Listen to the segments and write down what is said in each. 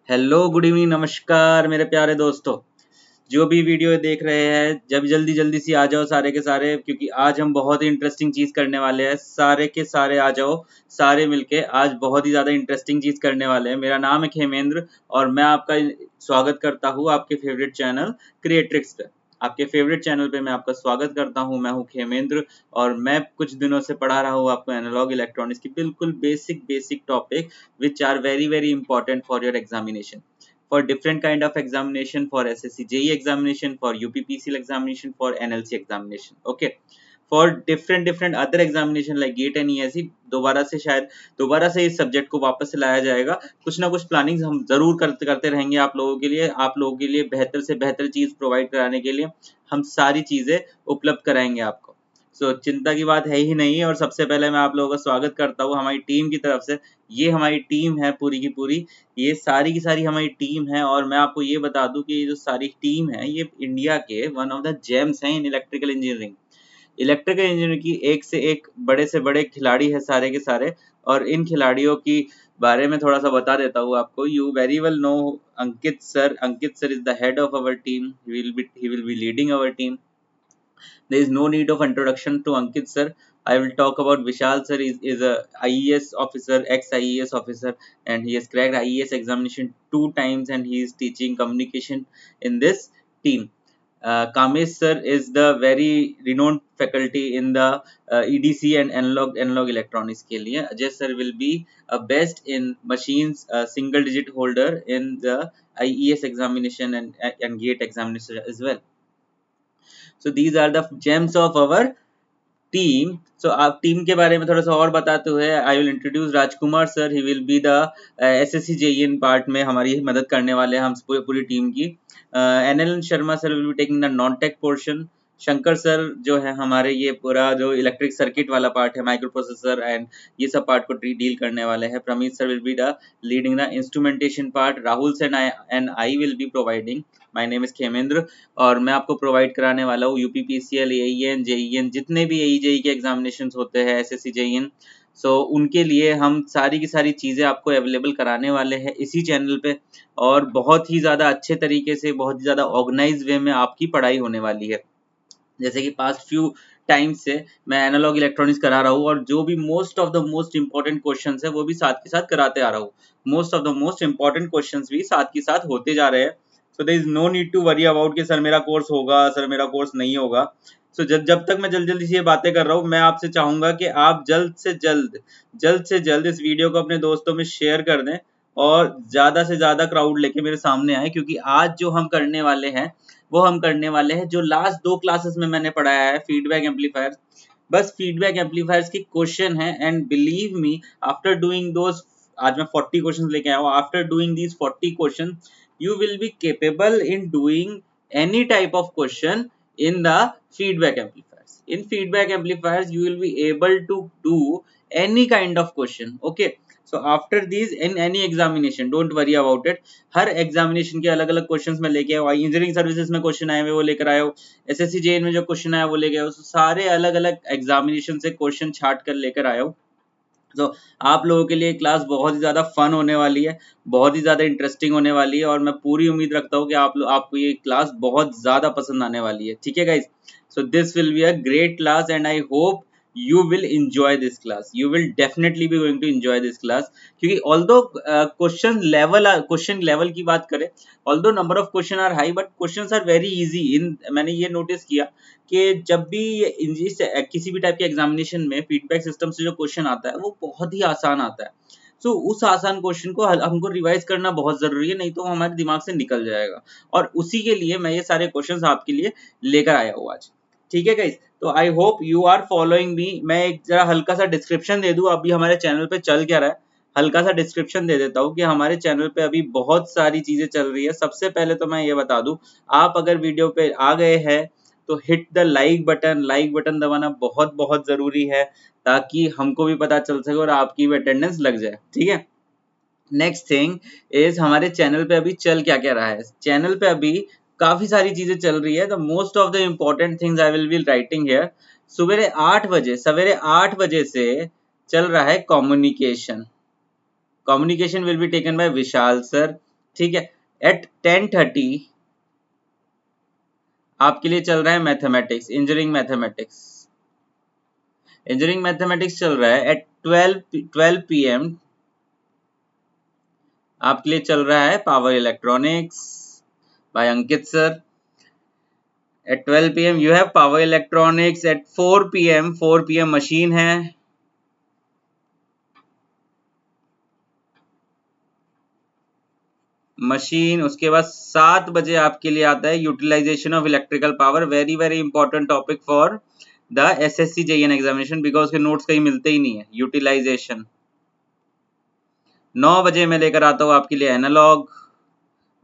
Hello good evening नमस्कार मेरे प्यारे दोस्तों। जो भी वीडियो देख रहे हैं जब जल्दी जल्दी से आ जाओ सारे के सारे, क्योंकि आज हम बहुत ही इंटरेस्टिंग चीज करने वाले हैं। सारे के सारे आ जाओ, सारे मिलके आज बहुत ही ज्यादा इंटरेस्टिंग चीज करने वाले हैं। मेरा नाम है खेमेंद्र और मैं आपका स्वागत करता हूँ आपके फेवरेट चैनल क्रिएट्रिक्स पे। आपके फेवरेट चैनल पे मैं आपका स्वागत करता हूँ। मैं हूँ खेमेंद्र और मैं कुछ दिनों से पढ़ा रहा हूँ आपको एनालॉग इलेक्ट्रॉनिक्स की बिल्कुल basic topic which are very important for your examination, for different kind of examination, for SSC JE examination, for UPPCL examination, for NLC examination, okay, for different other examination like GATE and ESE। दोबारा से इस subject को वापस से लाया जाएगा। कुछ ना कुछ प्लानिंग हम जरूर करते रहेंगे आप लोगों के लिए। आप लोगों के लिए बेहतर से बेहतर चीज प्रोवाइड कराने के लिए हम सारी चीजें उपलब्ध कराएंगे आपको। चिंता की बात है ही नहीं। और सबसे पहले मैं आप लोगों का स्वागत करता हूँ हमारी टीम की तरफ से। ये हमारी टीम है पूरी की पूरी, ये सारी की सारी हमारी टीम है। और मैं आपको ये बता दूं कि ये जो सारी टीम है ये इंडिया के वन ऑफ द जेम्स हैं in electrical engineering. Electrical engineering की एक से एक बड़े से बड़े खिलाड़ी है सारे के सारे। और इन खिलाड़ियों की बारे में थोड़ा सा बता देता हूँ आपको। You very well know Ankit sir. Ankit sir is the head of our team. He will be leading our team. There is no need of introduction to Ankit sir. I will talk about Vishal sir. Is a IES officer, ex-IES officer, and he has cracked IES examination 2 times, and he is teaching communication in this team. Kamesh sir is the very renowned faculty in the EDC and analog electronics के लिए. Ajay sir will be a best in machines, single digit holder in the IES examination and GATE examination as well. So these are the gems of our team. So आप team के बारे में थोड़ा सा और बताते हुए I will introduce Rajkumar sir. He will be the assessee JEN part में हमारी मदद करने वाले हैं हम पूरी टीम की। NL Sharma sir will be taking the non tech portion. Shankar sir जो है हमारे ये पूरा जो इलेक्ट्रिक सर्किट वाला पार्ट है, माइक्रो प्रोसेसर एंड ये सब पार्ट को डील करने वाले हैं। Pramit sir will be the leading the instrumentation part. Rahul sir and I will be providing. My name is Khemendra और मैं आपको प्रोवाइड कराने वाला हूँ यूपीपीसीएल, एईएन, जेईएन, जितने भी एई जेई के एग्जामिनेशन होते हैं, एसएससी जेईएन। उनके लिए हम सारी की सारी चीज़ें आपको अवेलेबल कराने वाले हैं इसी चैनल पे। और बहुत ही ज़्यादा अच्छे तरीके से, बहुत ही ज़्यादा ऑर्गेनाइज वे में आपकी पढ़ाई होने वाली है। जैसे कि पास्ट फ्यू टाइम से मैं एनालॉग इलेक्ट्रॉनिक्स करा रहा हूँ और जो भी most of the most important questions है वो भी साथ के साथ कराते आ रहा हूँ। Most of the most important questions भी साथ के साथ होते जा रहे हैं। So there is no need to worry about कि सर मेरा कोर्स होगा, सर मेरा कोर्स नहीं होगा। जब तक मैं जल्दी से ये बातें कर रहा हूँ, मैं आपसे चाहूंगा कि आप जल्द से जल्द इस वीडियो को अपने दोस्तों में शेयर कर दें और ज्यादा से ज्यादा क्राउड लेके मेरे सामने आए, क्योंकि आज जो हम करने वाले हैं वो हम करने वाले हैं जो लास्ट 2 क्लासेस में मैंने पढ़ाया है, फीडबैक एम्पलीफायर। बस फीडबैक एम्पलीफायर्स की क्वेश्चन है and believe me after doing दोस, आज मैं 40 क्वेश्चंस लेके आया हूँ। After doing these 40 question you will be capable in doing any type of question in the feedback amplifiers. In feedback amplifiers you will be able to do any kind of question, okay? So after these in any examination don't worry about it। Her examination के अलग अलग questions में लेके आओ। Engineering services में question आए हुए वो लेकर आए हो, एसएससी जेईएन में जो क्वेश्चन आया वो लेके आओ। सारे अलग अलग एग्जामिनेशन से क्वेश्चन छाट कर लेकर आए हो। आप लोगों के लिए क्लास बहुत ही ज़्यादा फन होने वाली है, बहुत ही ज़्यादा इंटरेस्टिंग होने वाली है और मैं पूरी उम्मीद रखता हूँ कि आपको ये क्लास बहुत ज़्यादा पसंद आने वाली है। ठीक है guys, so this will be a great class and I hope you will enjoy this class। you will definitely be going to enjoy this class, क्योंकि although क्वेश्चन लेवल की बात करें, although number of question are high but questions are very easy in। मैंने ये notice किया कि जब भी किसी भी टाइप के एग्जामिनेशन में फीडबैक सिस्टम से जो क्वेश्चन आता है वो बहुत ही आसान आता है। उस आसान क्वेश्चन को हमको रिवाइज करना बहुत जरूरी है, नहीं तो हमारे दिमाग से निकल जाएगा। और उसी के लिए मैं ये सारे क्वेश्चंस आपके लिए लेकर आया हूँ आज। ठीक है गाइस, तो I hope you are following me. मैं एक जरा हल्का सा डिस्क्रिप्शन दे दूं अभी हमारे चैनल पे चल क्या रहा है। हल्का सा डिस्क्रिप्शन दे देता हूँ कि हमारे चैनल पे अभी बहुत सारी चीजें चल रही है। सबसे पहले तो मैं ये बता दूं, आप अगर वीडियो पे आ गए हैं तो हिट द लाइक बटन दबाना बहुत बहुत जरूरी है, ताकि हमको भी पता चल सके और आपकी भी अटेंडेंस लग जाए। ठीक है, नेक्स्ट थिंग इज हमारे चैनल पे अभी चल क्या क्या रहा है। चैनल पे अभी काफी सारी चीजें चल रही है। The most of the important things I will be writing here. सवेरे 8 बजे से चल रहा है communication. Communication will be taken by Vishal sir. ठीक है। एट 10:30 आपके लिए चल रहा है mathematics, engineering mathematics. Engineering mathematics चल रहा है एट 12 PM आपके लिए चल रहा है power electronics by Ankit sir. At 12 PM you have power electronics. At 4 PM machine है। मशीन, उसके बाद 7 बजे आपके लिए आता है utilization of electrical power. Very very important topic for the SSC JEN एग्जामिनेशन, बिकॉज के नोट्स कहीं मिलते ही नहीं है। यूटिलाइजेशन 9 बजे मैं लेकर आता हूँ आपके लिए एनालॉग,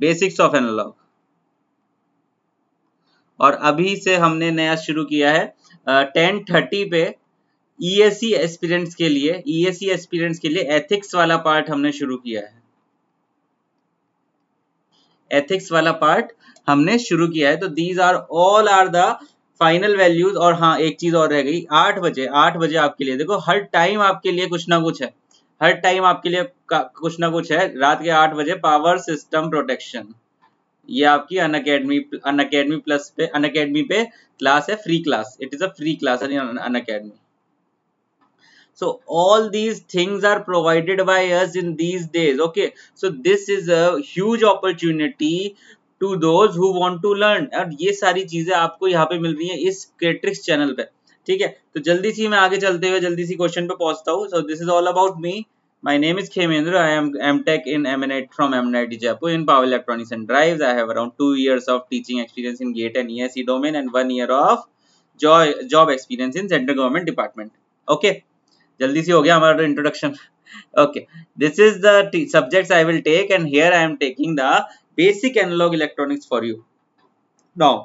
बेसिक्स ऑफ एनालॉग। और अभी से हमने नया शुरू किया है 10:30 पे ESE एस्पिरेंट्स के लिए, ESE एस्पिरेंट्स के लिए एथिक्स वाला पार्ट हमने शुरू किया है। एथिक्स वाला पार्ट हमने शुरू किया है। तो these are all are the final values. और हाँ, एक चीज और रह गई, 8 बजे आपके लिए, देखो हर टाइम आपके लिए कुछ ना कुछ है, हर टाइम आपके लिए कुछ ना कुछ है। रात के 8 बजे पावर सिस्टम प्रोटेक्शन, ये आपकी अनअकैडमी प्लस पे, अनअकैडमी पे क्लास है, free class. It is a free class in Unacademy. So all these things are provided by us in these days. Okay, so this is a huge opportunity to those who want to learn, और ये सारी चीजें आपको यहाँ पे मिल रही हैं इस क्रेट्रिक्स चैनल पे। ठीक है, तो जल्दी सी मैं आगे चलते हुए जल्दी सी क्वेश्चन पे पहुंचता हूँ। So this is all about me. My name is Khemendra. I am MTech in M&IT from M&IT Jaipur in Power Electronics and Drives. I have around 2 years of teaching experience in GATE and ESE domain and 1 year of job experience in Central Government Department. Okay, जल्दी से हो गया हमारा introduction. Okay, this is the subjects I will take and here I am taking the basic analog electronics for you. Now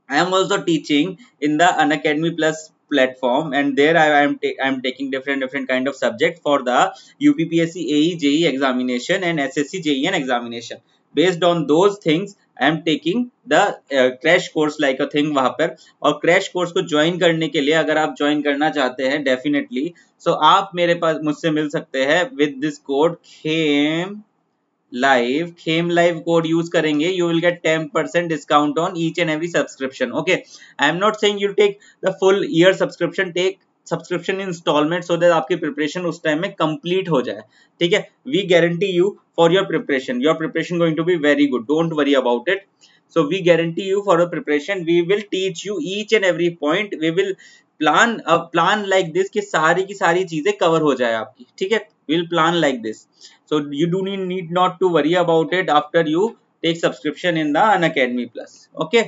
I am also teaching in the Unacademy Plus platform, and there I am taking different kind of subject for the UPPSC AE JE examination and SSC JEN examination. Based on those things I am taking the crash course like a thing वहाँ पर। और crash course को join करने के लिए, अगर आप join करना चाहते हैं definitely, so आप मेरे पास मुझसे मिल सकते हैं with this code Khem live code use करेंगे, you will get 10% discount on each and every subscription. Okay, I am not saying you take the full year subscription, take subscription instalment, so that आपकी preparation उस time में complete हो जाए। ठीक है, we guarantee you for your preparation going to be very good, don't worry about it. So we guarantee you for your preparation, we will teach you each and every point, we will plan like this कि सारी की सारी चीजें cover हो जाए आपकी। ठीक है, will plan like this, so you do need not to worry about it after you take subscription in the Unacademy Plus. Okay,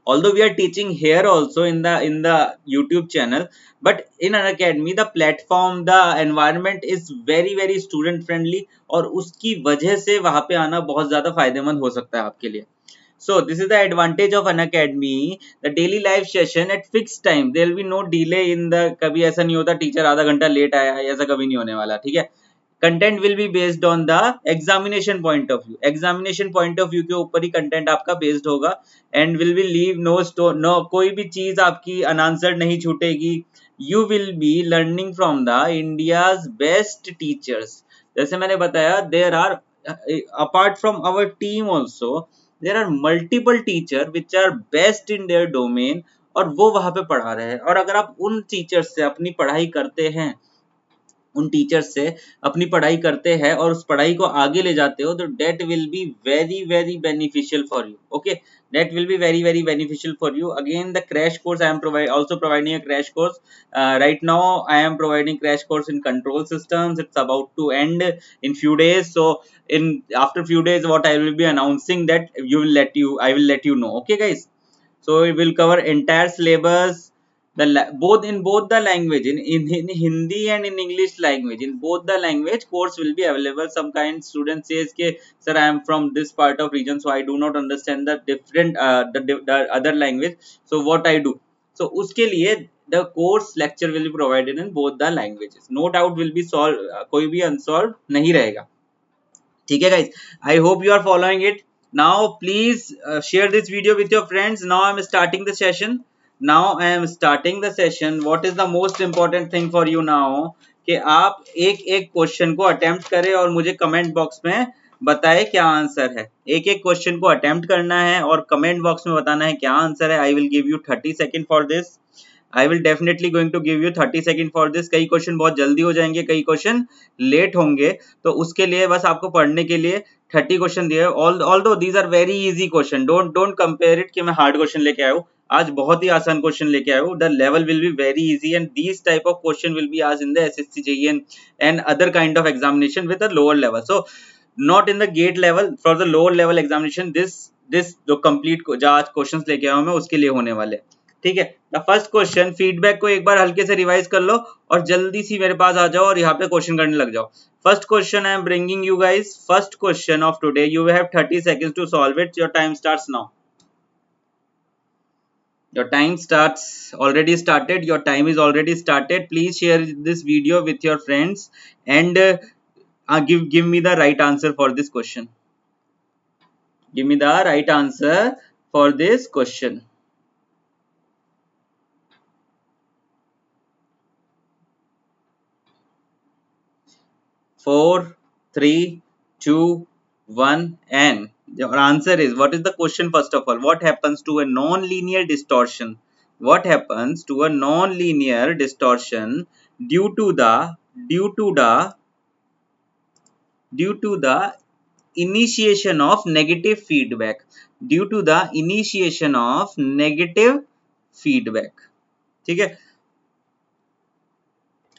although we are teaching here also in the YouTube channel, but in Unacademy the platform, the environment is very student friendly, और उसकी वजह से वहां पे आना बहुत ज्यादा फायदेमंद हो सकता है आपके लिए। So this is the advantage of Unacademy, the daily live session at fixed time, there will be no delay in the, कभी ऐसा नहीं होता टीचर आधा घंटा लेट आया, ऐसा कभी नहीं होने वाला। ठीक है, content will be based on the examination point of view, examination point of view के ऊपर ही कंटेंट आपका बेस्ड होगा। And will be leave no कोई भी चीज आपकी अनआंसर्ड नहीं छूटेगी। You will be learning from the India's best teachers. जैसे मैंने बताया, there are apart from our team also there are multiple teacher which are best in their domain, और वो वहां पे पढ़ा रहे हैं। और अगर आप उन टीचर्स से अपनी पढ़ाई करते हैं, उन टीचर्स से अपनी पढ़ाई करते हैं और उस पढ़ाई को आगे ले जाते हो, तो that will be very beneficial for you. Okay, that will be very beneficial for you. Again, the crash course I am also providing a crash course. Right now I am providing crash course in control systems. It's about to end in few days, so in after few days what I will be announcing, that I will let you know. Okay guys, so we will cover entire syllabus, both the language, in Hindi and in English language, in both the language course will be available. Some kind student says ke sir, I am from this part of region, so I do not understand the different the other language, so what I do, so uske liye the course lecture will be provided in both the languages, no doubt will be solved, कोई भी unsolved नहीं रहेगा। ठीक है guys, I hope you are following it. Now please share this video with your friends. Now I am starting the session. What is the most important thing for you now, कि आप एक question को attempt करें और मुझे comment box में बताए क्या आंसर है। एक एक क्वेश्चन को अटेम्प्ट करना है और कमेंट बॉक्स में बताना है क्या आंसर है। I will give you 30 second for this. I will definitely going to give you 30 second for this. कई क्वेश्चन बहुत जल्दी हो जाएंगे, कई क्वेश्चन लेट होंगे, तो उसके लिए बस आपको पढ़ने के लिए 30 क्वेश्चन दिए। Although these are very easy question, don't don't compare it कि मैं हार्ड क्वेश्चन लेके आया हूँ। आज बहुत ही आसान क्वेश्चन लेके आया हूँ। The level will be very easy and these type of question will be asked in the assessee JEE and other kind of examination with a lower level, so not in the gate level, for the lower level examination this जो complete जो आज questions लेके आया हूं मैं उसके लिए होने वाले। ठीक है, द फर्स्ट क्वेश्चन, फीडबैक को एक बार हल्के से रिवाइज कर लो और जल्दी सी मेरे पास आ जाओ और यहाँ पे क्वेश्चन करने लग जाओ। First question I am bringing you guys, first question of today, you have 30 seconds to solve it, your time starts now। Your time starts already started, your time is already started. Please share this video with your friends and give me the right answer for this question. Give me the right answer for this question. 4, 3, 2, 1 and your answer is, what is the question first of all? What happens to a non-linear distortion? What happens to a non-linear distortion due to the initiation of negative feedback, due to the initiation of negative feedback। ठीक है,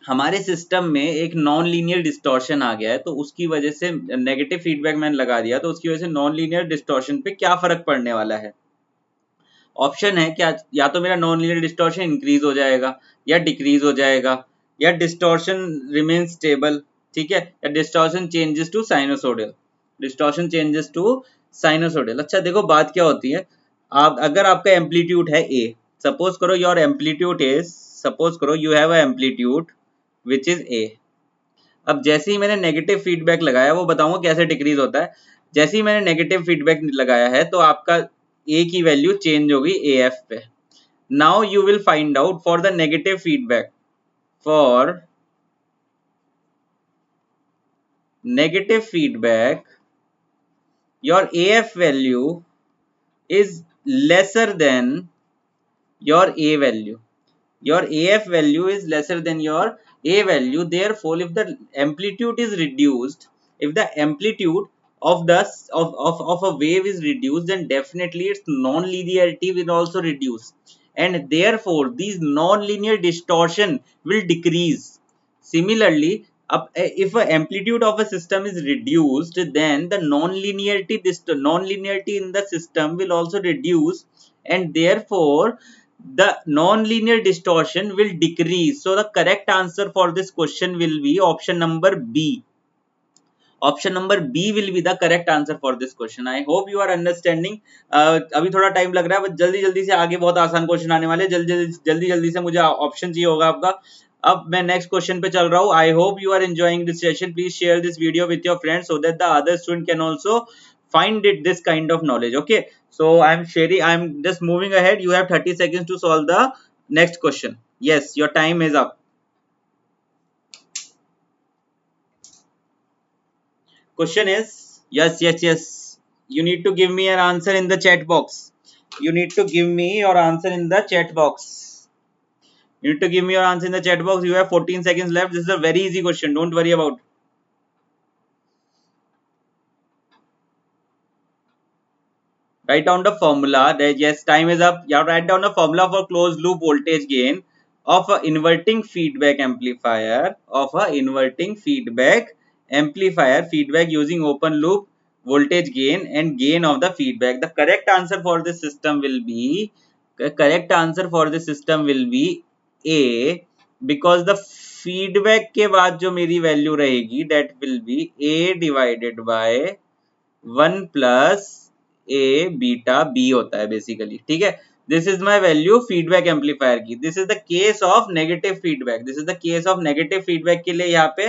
हमारे system में एक non linear distortion आ गया है, तो उसकी वजह से नेगेटिव फीडबैक मैंने लगा दिया, तो उसकी वजह से नॉन लीनियर डिस्टॉर्शन पे क्या फर्क पड़ने वाला है। ऑप्शन है क्या, या तो मेरा नॉन लीनियर डिस्टॉर्शन इंक्रीज हो जाएगा या डिक्रीज हो जाएगा, या डिस्टॉर्शन रिमेन स्टेबल, ठीक है, या distortion changes to sinusoidal, distortion changes to sinusoidal. अच्छा देखो बात क्या होती है, आप अगर आपका एम्पलीट्यूड है ए, सपोज करो योर एम्पलीट्यूड इज, सपोज करो you have a amplitude which is a. अब जैसे ही मैंने नेगेटिव फीडबैक लगाया, वो बताऊंगा कैसे डिक्रीज होता है। जैसे ही मैंने नेगेटिव फीडबैक लगाया है तो आपका ए की वैल्यू चेंज होगी ए एफ पे। Now you will find out for the negative feedback, for negative feedback your AF value is lesser than your A value, your AF value is lesser than your A value, therefore if the amplitude is reduced, if the amplitude of the of a wave is reduced, then definitely its non-linearity will also reduce, and therefore these non-linear distortion will decrease. Similarly, if the amplitude of a system is reduced, then the non-linearity in the system will also reduce, and therefore the non-linear distortion will decrease. So the correct answer for this question will be option number B. Option number B will be the correct answer for this question. I hope you are understanding. अभी थोड़ा time लग रहा है, but जल्दी जल्दी से आगे बहुत आसान क्वेश्चन आने वाले, जल्दी जल्दी से मुझे ऑप्शन चाहिए होगा आपका। अब मैं नेक्स्ट क्वेश्चन पे चल रहा हूँ। I hope you are enjoying this session. Please share this video with your friends so that the other student can also find it this kind of knowledge। Okay, so I'm sharing, I'm just moving ahead. You have 30 seconds to solve the next question. Yes, your time is up. Question is, yes, you need to give me an answer in the chat box. You need to give me your answer in the chat box. You need to give me your answer in the chat box. You have 14 seconds left. This is a very easy question, don't worry about. Write down the formula. Yes, time is up. Yeah, write down the formula for closed loop voltage gain of a inverting feedback amplifier, of a inverting feedback amplifier, feedback using open loop voltage gain and gain of the feedback. The correct answer for this system will be, correct answer for this system will be A, because the feedback के बाद जो मेरी value रहेगी that will be A divided by 1 plus A beta B होता है basically. ठीक है, this is my value feedback amplifier की। This is the case of negative feedback, this is the case of negative feedback के लिए यहाँ पे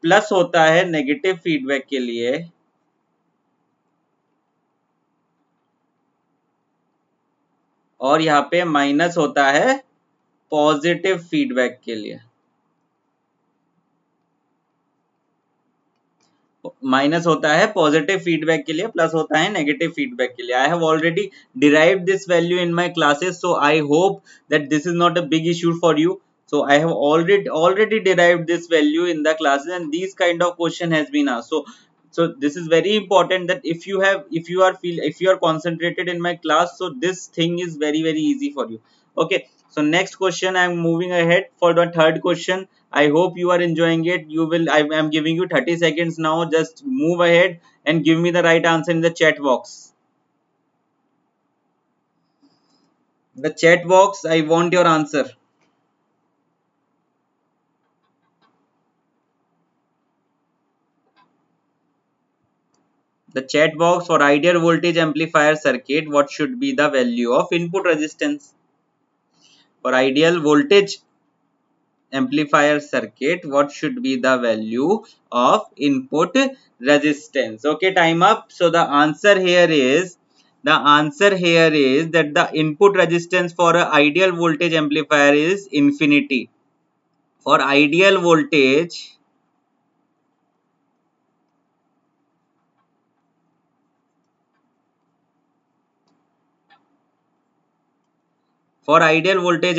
plus होता है, नेगेटिव फीडबैक के लिए और यहाँ पे माइनस होता है पॉजिटिव फीडबैक के लिए। माइनस होता है पॉजिटिव फीडबैक के लिए, प्लस होता है नेगेटिव फीडबैक के लिए. I have already derived this value in my classes, so I hope that this is not a big issue for you. So I have already derived this value in the classes, and these kind of question has been asked. So this is very important that if you are concentrated in my class, so this thing is very easy for you. Okay, so next question, I am moving ahead for the third question. I hope you are enjoying it. I am giving you 30 seconds now. Just move ahead and give me the right answer in the chat box. The chat box, I want your answer. The chat box, for ideal voltage amplifier circuit, what should be the value of input resistance? For ideal voltage amplifier circuit, what should be the value of input resistance? Okay, time up. So the answer here is that the input resistance for an ideal voltage amplifier is infinity. For ideal voltage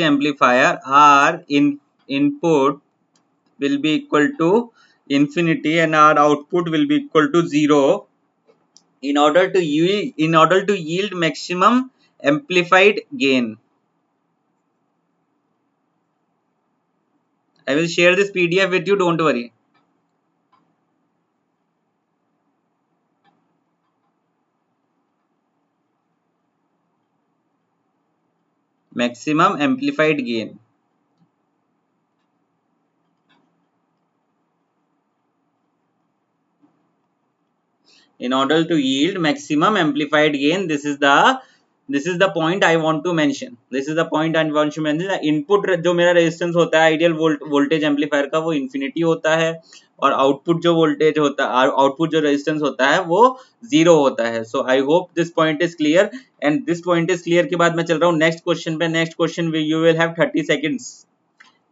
amplifier, our input will be equal to infinity and our output will be equal to 0 in order to yield maximum amplified gain. I will share this PDF with you, don't worry. Maximum amplified gain. In order to yield maximum amplified gain, this is the point I want to mention. The input जो मेरा resistance होता है ideal voltage amplifier का, वो infinity होता है, और output जो वोल्टेज होता है, आउटपुट जो रेजिस्टेंस होता है, वो 0 होता है. So I hope this point is clear. And this point is clear के बाद मैं चल रहा हूँ नेक्स्ट क्वेश्चन पे. Next question you will have 30 seconds.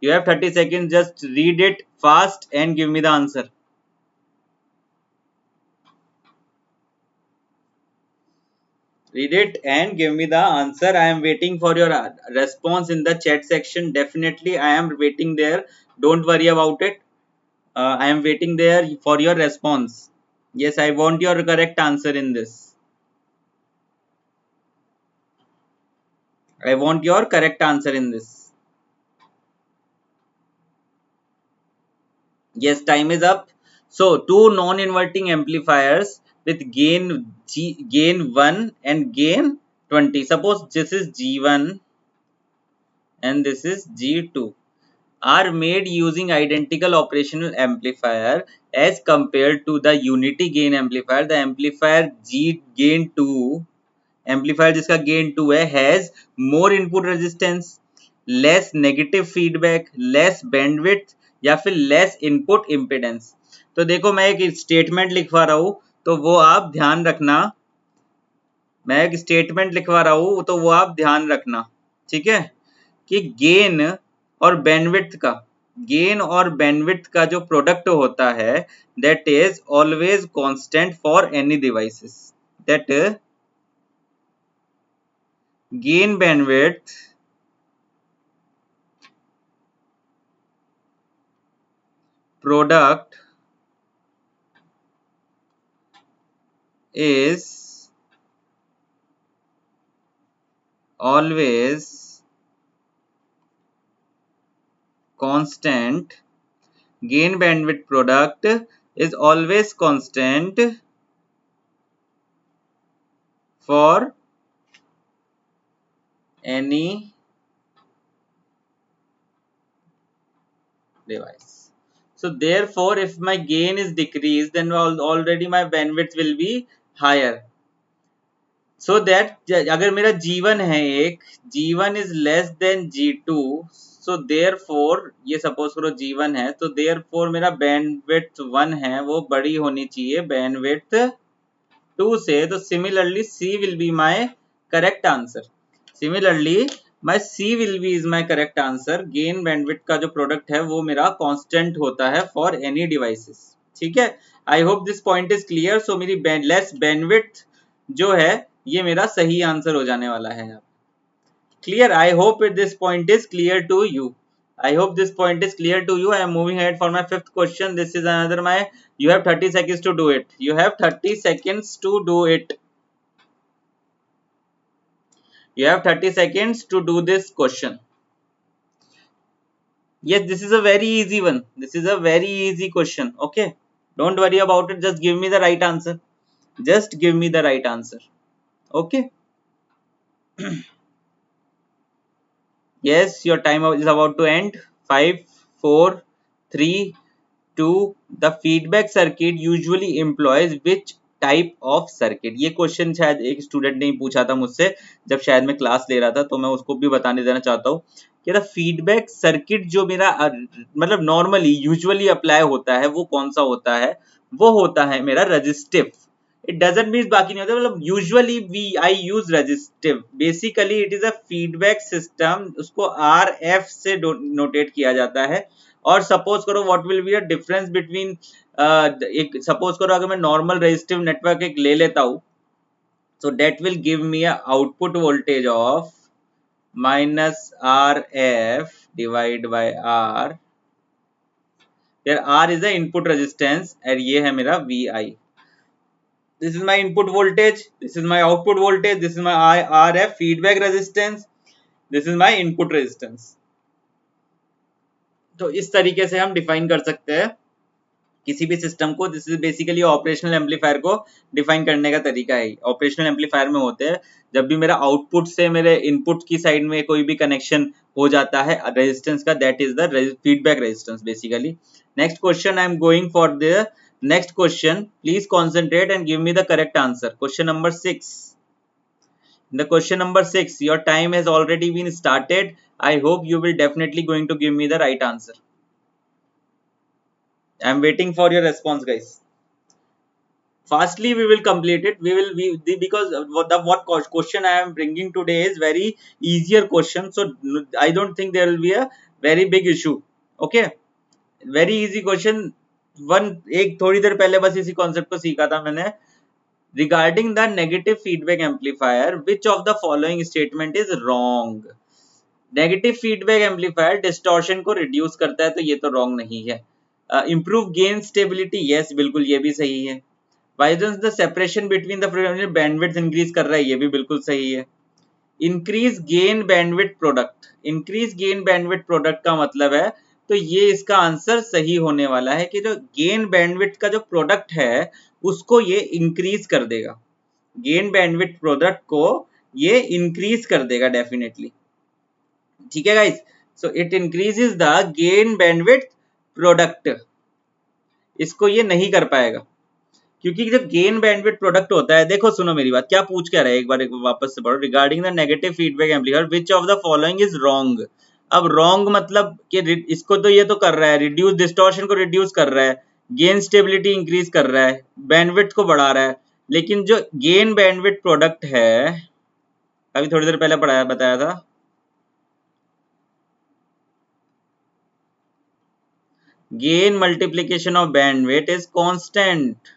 You have 30 seconds. Just read it fast and give me the answer. Read it and give me the answer. I am waiting for your response in the chat section. Definitely I am waiting there. Don't worry about it. I am waiting there for your response. Yes, I want your correct answer in this. I want your correct answer in this. Yes, time is up. So two non-inverting amplifiers with gain 1 and gain 20. Suppose this is G1 and this is G2. Are made using identical operational amplifier as compared to the unity gain amplifier. The amplifier G gain 2, amplifier जिसका gain 2 है, has more input resistance, less negative feedback, less bandwidth या फिर less input impedance. तो देखो मैं एक statement लिखवा रहा हूँ, तो वो आप ध्यान रखना. मैं एक स्टेटमेंट लिखवा रहा हूँ, तो वो आप ध्यान रखना, ठीक है, कि गेन और बैंडविड्थ का जो प्रोडक्ट होता है, that is always constant for any devices. That gain bandwidth product is always constant. Gain bandwidth product is always constant for any device. So therefore, if my gain is decreased, then already my bandwidth will be higher. So that अगर मेरा G1 है एक, G1 is less than G2, so therefore ये suppose करो G1 है, तो therefore मेरा bandwidth 1 है, वो बड़ी होनी चाहिए bandwidth 2 से. तो similarly C will be my correct answer. Similarly my C will be is my correct answer. Gain bandwidth का जो product है वो मेरा constant होता है for any devices. ठीक है, I hope this point is clear. So मेरी लेस बैंडविड्थ जो है ये मेरा सही आंसर हो जाने वाला है। Clear? I hope this point is clear to you. I hope this point is clear to you. I am moving ahead for my fifth question. This is another my. You have 30 seconds to do it. You have 30 seconds to do it. You have 30 seconds to do this question. Yes, this is a very easy one. This is a very easy question. Okay. Don't worry about it. Just give me the right answer. Just give me the right answer. Okay. Yes, your time is about to end. 5, 4, 3, 2. The feedback circuit usually employs which type of circuit? ये question शायद एक student ने ही पूछा था मुझसे जब शायद मैं क्लास ले रहा था, तो मैं उसको भी बताने देना चाहता हूँ कि द फीडबैक सर्किट जो मेरा मतलब नॉर्मली यूजुअली अप्लाई होता है वो कौन सा होता है? वो होता है मेरा रेजिस्टिव। इट डजंट मीन बाकी नहीं होता, मतलब usually we I use resistive. Basically it is a feedback system, उसको RF से नोटेट किया जाता है। और सपोज करो what will be a difference between एक सपोज करो अगर मैं नॉर्मल रेजिस्टिव नेटवर्क एक ले लेता हूं, so that will give me a output voltage of minus RF divided by R, where R is the input resistance और ये है मेरा VI। This is my input voltage, this is my output voltage, this is my RF feedback resistance, this is my input resistance। तो इस तरीके से हम define कर सकते हैं किसी भी सिस्टम को। This is basically operational amplifier को डिफाइन करने का तरीका है। ऑपरेशनल एम्पलीफायर में होते हैं जब भी मेरा आउटपुट से मेरे इनपुट की साइड में कोई भी कनेक्शन हो जाता है रेजिस्टेंस का, that is the feedback resistance basically. Next question I am going for the next question. Please concentrate and give me the correct answer. Question number 6। The question number 6, your time has already been started. I hope you will definitely going to give me the right answer. I am waiting for your response, guys. Fastly we will complete it. Because what question I am bringing today is very easier question, so I don't think there will be a very big issue. Okay, very easy question। एक थोड़ी देर पहले बस इसी concept को सीखा था मैंने। Regarding the negative feedback amplifier which of the following statement is wrong? Negative feedback amplifier distortion को रिड्यूस करता है, तो ये तो रॉन्ग नहीं है। इंप्रूव गेन स्टेबिलिटी, यस बिल्कुल ये भी सही है। Widens the separation between the bandwidth increase कर रहा है, ये भी बिल्कुल सही है। Increase gain bandwidth product, increase gain bandwidth product का मतलब है, तो ये इसका आंसर सही होने वाला है कि जो गेन बैंडविड्थ का जो प्रोडक्ट है उसको ये इंक्रीज कर देगा। गेन बैंडविड्थ प्रोडक्ट को ये इंक्रीज कर देगा डेफिनेटली। ठीक है guys, so it increases the gain bandwidth product. इसको ये नहीं कर पाएगा क्योंकि जब गेन बैंडविड्थ प्रोडक्ट होता है, देखो सुनो मेरी बात, क्या पूछ क्या रहा है, एक बार वापस से पढ़ो। Regarding the negative feedback amplifier which of the following is wrong? अब रॉन्ग मतलब कि इसको तो ये तो कर रहा है, रिड्यूस डिस्टॉर्शन को रिड्यूस कर रहा है, गेन स्टेबिलिटी इंक्रीज कर रहा है, बैंडविड्थ को बढ़ा रहा है, लेकिन जो गेन बैंडविड्थ प्रोडक्ट है अभी थोड़ी देर पहले पढ़ाया बताया था, gain multiplication of bandwidth is constant।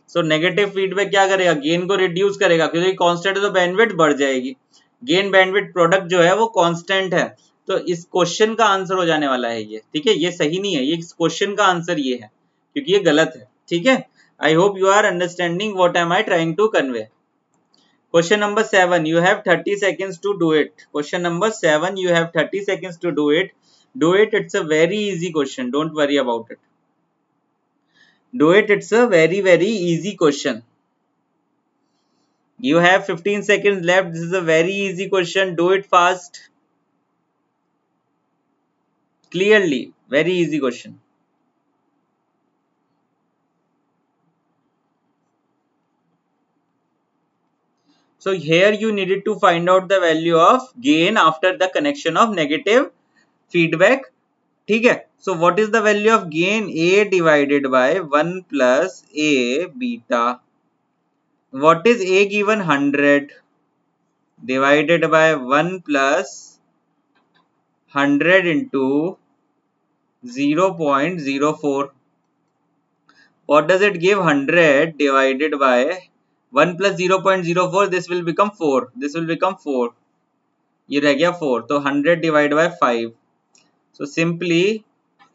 So negative feedback क्या करेगा? गेन को रिड्यूस करेगा, क्योंकि कांस्टेंट है तो बैंडविड्थ बढ़ जाएगी। गेन बैंडविड्थ प्रोडक्ट जो है वो कांस्टेंट है, तो इस क्वेश्चन का आंसर हो जाने वाला है ये। ठीक है, ये सही नहीं है, ये क्वेश्चन का आंसर ये है क्योंकि ये गलत है। ठीक है, I hope you are understanding what am I trying to convey. Question number 7, you have 30 seconds to do it। Question number 7, you have 30 seconds to do it। Do it, it's a very easy question, don't worry about it। Do it, it's a very easy question। You have 15 seconds left, this is a very easy question, do it fast, clearly, very easy question। So here you needed to find out the value of gain after the connection of negative feedback। ठीक है, so what is the value of gain? A divided by 1 plus A beta। What is A given? 100 divided by 1 plus 100 into 0.04. What does it give? 100 divided by 1 plus 0.04. This will become 4. This will become 4. ये रह गया 4. तो 100 divided by 5. So simply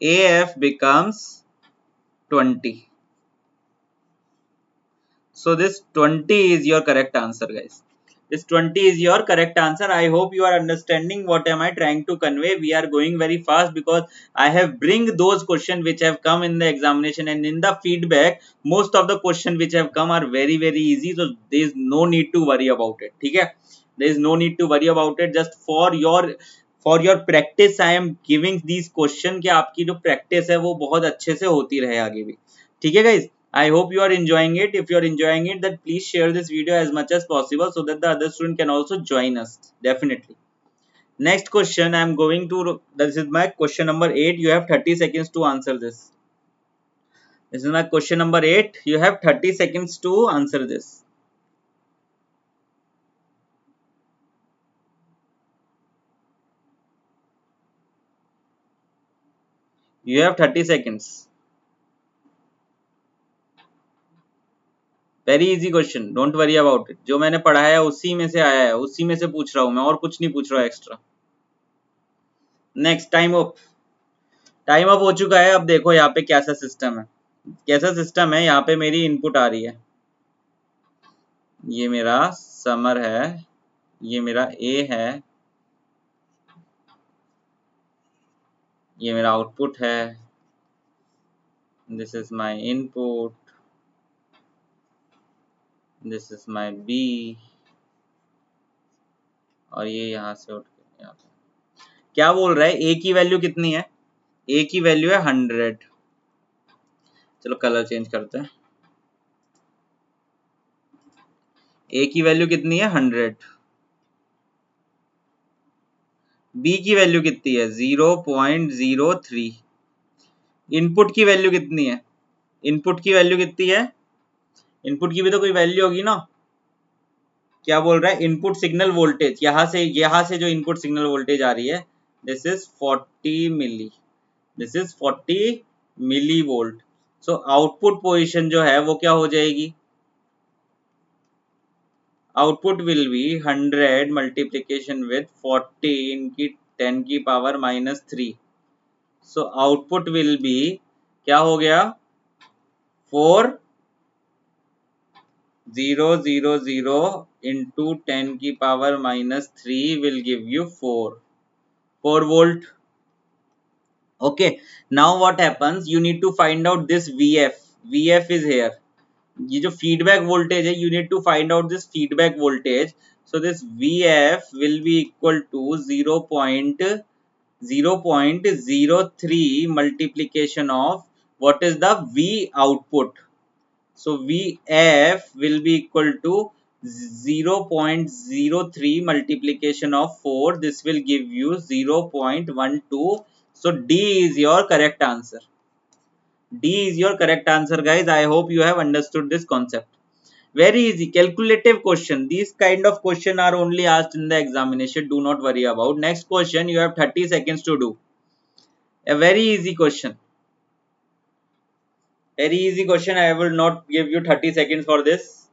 AF becomes 20. So this 20 is your correct answer, guys. This 20 is your correct answer. I hope you are understanding what am I trying to convey. We are going very fast because I have bring those questions which have come in the examination, and in the feedback most of the questions which have come are very easy. So there is no need to worry about it. ठीक है? There is no need to worry about it. Just for your practice I am giving these questions कि आपकी जो practice है वो बहुत अच्छे से होती रहे आगे भी. ठीक है guys? I hope you are enjoying it. If you are enjoying it, then please share this video as much as possible so that the other student can also join us. Definitely. Next question I am going to, this is my question number 8. You have 30 seconds to answer this. This is my question number 8. You have 30 seconds to answer this. You have 30 seconds. Very easy question, don't worry about it. जो मैंने पढ़ाया है उसी में से आया है, उसी में से पूछ रहा हूं मैं, और कुछ नहीं पूछ रहा extra. Next, time up. Time up हो चुका है. अब देखो यहाँ पे कैसा सिस्टम है. कैसा सिस्टम है, यहाँ पे मेरी इनपुट आ रही है. ये मेरा समर है, ये मेरा ए है, ये मेरा आउटपुट है. This is my input, this is my B, और ये यहाँ से उठ के यहाँ पे क्या बोल रहा है. ए की वैल्यू कितनी है? ए की वैल्यू है 100. चलो कलर चेंज करते हैं. ए की वैल्यू कितनी है? 100. बी की वैल्यू कितनी है? 0.03. इनपुट की वैल्यू कितनी है? इनपुट की वैल्यू कितनी है? इनपुट की भी तो कोई वैल्यू होगी ना. क्या बोल रहा है? इनपुट सिग्नल वोल्टेज, यहाँ से जो इनपुट सिग्नल वोल्टेज आ रही है, this is 40 milli, this is 40 milli volt. So output position जो है वो क्या हो जाएगी? Output will be 100 multiplication with 40 इनकी 10 की power -3. So output will be, क्या हो गया? 4000 into 10 की power -3 will give you 4 volt. Okay, now what happens? You need to find out this VF. VF is here. ये जो feedback voltage है, you need to find out this feedback voltage. So this VF will be equal to 0.03 multiplication of what is the V output. So VF will be equal to 0.03 multiplication of 4. This will give you 0.12. So D is your correct answer. D is your correct answer, guys. I hope you have understood this concept. Very easy, calculative question. These kind of question are only asked in the examination. Do not worry about. Next question, you have 30 seconds to do. A very easy question. Very easy question. I will not give you 30 seconds for this.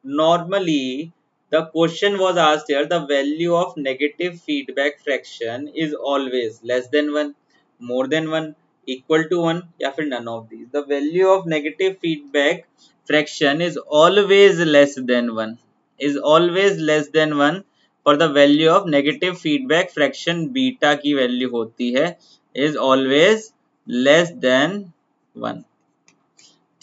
Normally, the question was asked here, the value of negative feedback fraction is always less than 1, more than 1, equal to 1, या फिर none of these. The value of negative feedback fraction is always less than 1. Is always less than 1. For the value of negative feedback fraction, beta की value होती है is always less than 1.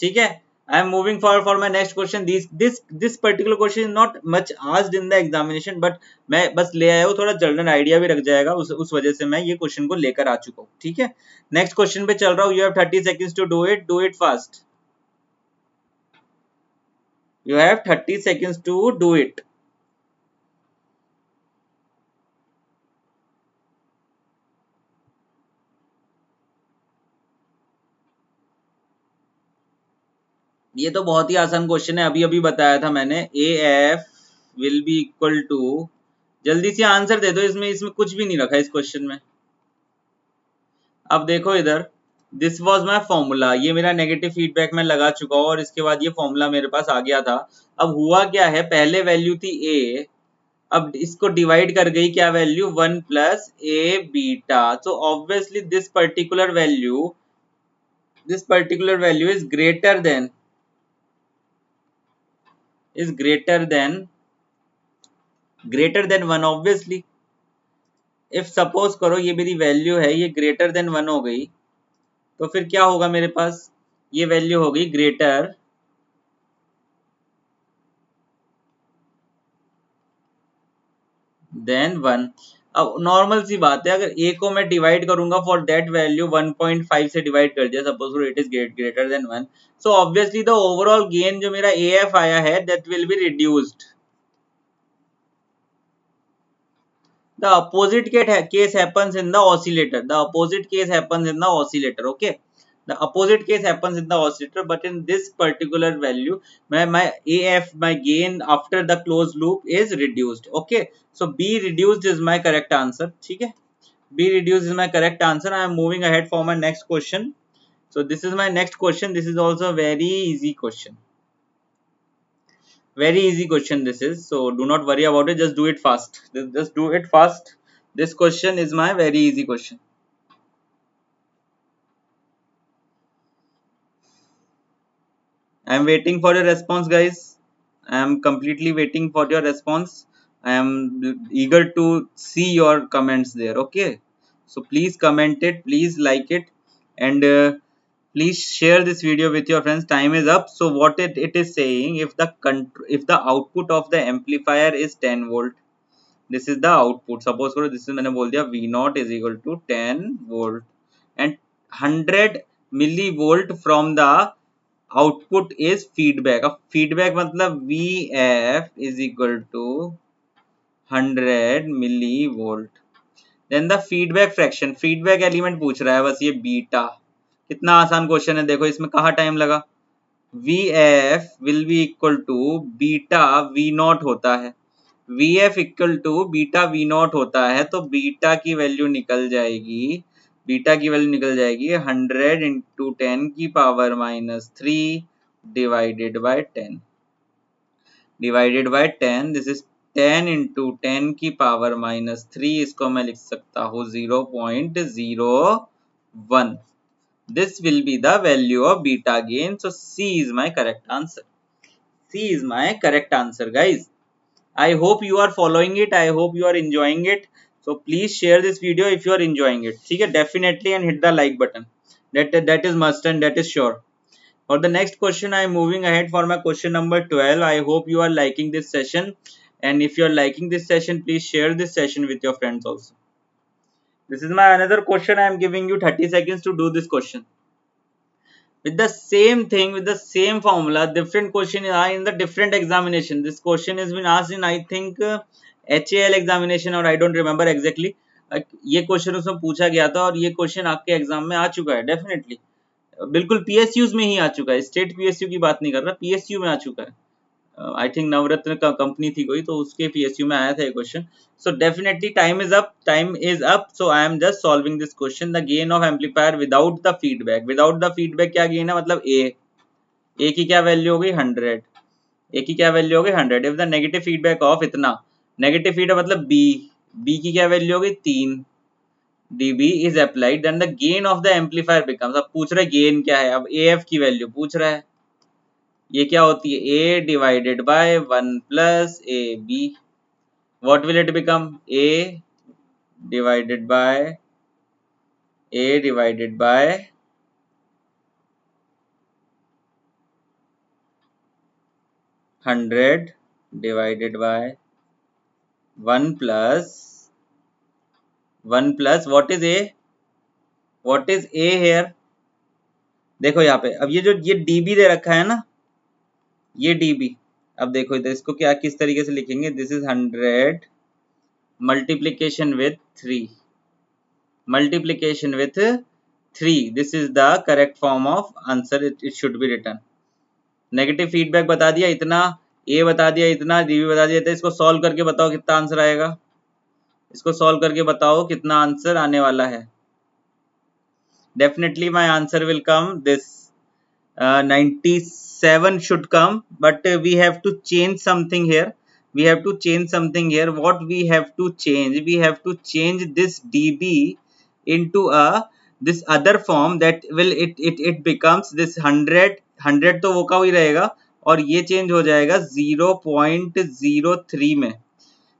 ठीक है. I am moving forward for my next question. This particular question is not much asked in the examination, but मैं बस ले आया हूँ, थोड़ा जनरल आइडिया भी रख जाएगा, उस वजह से मैं ये क्वेश्चन को लेकर आ चुका हूँ. ठीक है, नेक्स्ट क्वेश्चन पे चल रहा हूँ. You have 30 seconds to do it. Do it fast. You have 30 seconds to do it. ये तो बहुत ही आसान क्वेश्चन है, अभी अभी बताया था मैंने. AF will be equal to, जल्दी से आंसर दे दो. इसमें कुछ भी नहीं रखा इस क्वेश्चन में. अब देखो इधर, दिस वॉज माई फॉर्मूला, ये मेरा नेगेटिव फीडबैक में लगा चुका हूँ और इसके बाद ये फॉर्मूला मेरे पास आ गया था। अब हुआ क्या है, पहले वैल्यू थी ए, अब इसको डिवाइड कर गई क्या value, 1 plus A beta. So obviously this particular value is greater than 1 obviously। If suppose करो ये मेरी वैल्यू है, ये ग्रेटर देन 1 हो गई, तो फिर क्या होगा मेरे पास, ये वैल्यू हो गई ग्रेटर देन 1। अब नॉर्मल सी बात है, अगर a को मैं डिवाइड करूंगा फॉर दैट वैल्यू 1.5 से डिवाइड कर दिया, suppose it is greater than 1, so obviously the overall gain जो मेरा AF आया है that will be reduced. The opposite case happens in the oscillator. The opposite case happens in the oscillator. Okay. The opposite case happens in the oscillator, but in this particular value, my AF, my gain after the closed loop is reduced. Okay. So B reduced is my correct answer. ठीक है. B reduced is my correct answer. I am moving ahead for my next question. So this is my next question. This is also a very easy question. Very easy question this is, so do not worry about it, just do it fast, just do it fast. This question is my very easy question. I am waiting for your response, guys. I am completely waiting for your response. I am eager to see your comments there. Okay, so please comment it, please like it, and please share this video with your friends. Time is up. So what it is saying, if the output of the amplifier is 10 volt, this is the output, suppose करो this is मैंने बोल दिया V naught is equal to 10 volt and 100 millivolt from the output is feedback। अब feedback मतलब VF is equal to 100 millivolt, then the feedback fraction, feedback element पूछ रहा है बस, ये बीटा। कितना आसान क्वेश्चन है, देखो इसमें कहाँ टाइम लगा, VF will be equal to beta V naught होता है, VF equal to beta V naught होता है, तो बीटा की वैल्यू निकल जाएगी, 100 इंटू 10 की power -3 divided by 10, this is 10 into 10 की पावर -3, इसको मैं लिख सकता हूँ 0.01। This will be the value of beta gain. So C is my correct answer, C is my correct answer, guys. I hope you are following it. I hope you are enjoying it. So please share this video if you are enjoying it. ठीक है, definitely, and hit the like button. That is must and that is sure. For the next question, I am moving ahead for my question number 12. I hope you are liking this session, and if you are liking this session, please share this session with your friends also. This is my another question. I am giving you 30 seconds to do this question. With the same thing, with the same formula, different question are in the different examination. This question has been asked in, I think, HAL examination, or I don't remember exactly. ये question उसमें पूछा गया था और ये question आपके exam में आ चुका है डेफिनेटली, बिल्कुल PSUs में ही आ चुका है, स्टेट PSU की बात नहीं कर रहा, PSU में आ चुका है। आई थिंक नवरत्न का कंपनी थी कोई, तो उसके PSU में आया था ये question. So definitely time is up, so I am just solving this question. The gain of amplifier without the feedback, क्या गेन है, मतलब ए की क्या वैल्यू हो गई 100, ए की क्या वैल्यू हो गई 100। If the negative feedback of इतना, नेगेटिव फीडबैक मतलब बी की क्या वैल्यू हो गई 3 dB is applied, then the gain of the amplifier becomes, अब पूछ रहा है गेन क्या है, अब AF की वैल्यू पूछ रहा है, ये क्या होती है A divided by 1 plus AB, what will it become, A divided by 100 divided by 1 plus what is A here, देखो यहाँ पे, अब ये dB दे रखा है ना, ये dB, अब देखो इधर इसको क्या किस तरीके से लिखेंगे, this is 100 multiplication with 3, this is the correct form of answer, it should be written। Negative feedback बता दिया इतना, A बता दिया इतना, dB बता दिया था, इसको सॉल्व करके बताओ कितना आंसर आएगा, इसको सॉल्व करके बताओ कितना आंसर आने वाला है। definitely my answer will come. This 97 should come, but we have to change something here. We have to change something here. What we have to change? We have to change this dB into a this other form that will it becomes this 100 तो वो का ही रहेगा और ये change हो जाएगा 0.03 में.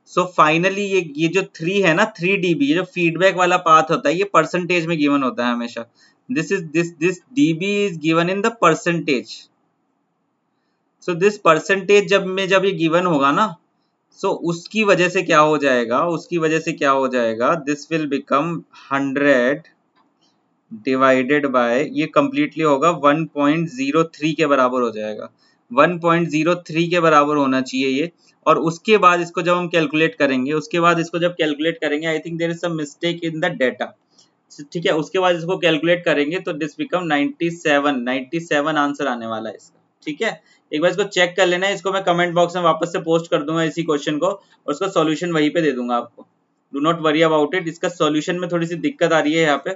So finally ये जो 3 है ना 3 dB, ये जो फीडबैक वाला पाथ होता है ये परसेंटेज में गिवन होता है हमेशा. this dB is given in the percentage. so this percentage जब ये गिवन होगा ना, so उसकी वजह से क्या हो जाएगा, this will become 100 divided bye ये कंप्लीटली होगा 1.03 के बराबर हो जाएगा. 1.03 के बराबर होना चाहिए ये. और उसके बाद इसको जब हम कैलकुलेट करेंगे, I think there is some mistake in the data. ठीक है, उसके बाद इसको कैलकुलेट करेंगे तो दिस बिकम 97 आंसर आने वाला है इसका. ठीक है, एक बार इसको चेक कर लेना है. इसको मैं कमेंट बॉक्स में वापस से पोस्ट कर दूंगा इसी क्वेश्चन को और उसका सॉल्यूशन वहीं पे दे दूंगा आपको. Do not worry about it. इसका सॉल्यूशन में थोड़ी सी दिक्कत आ रही है यहाँ पे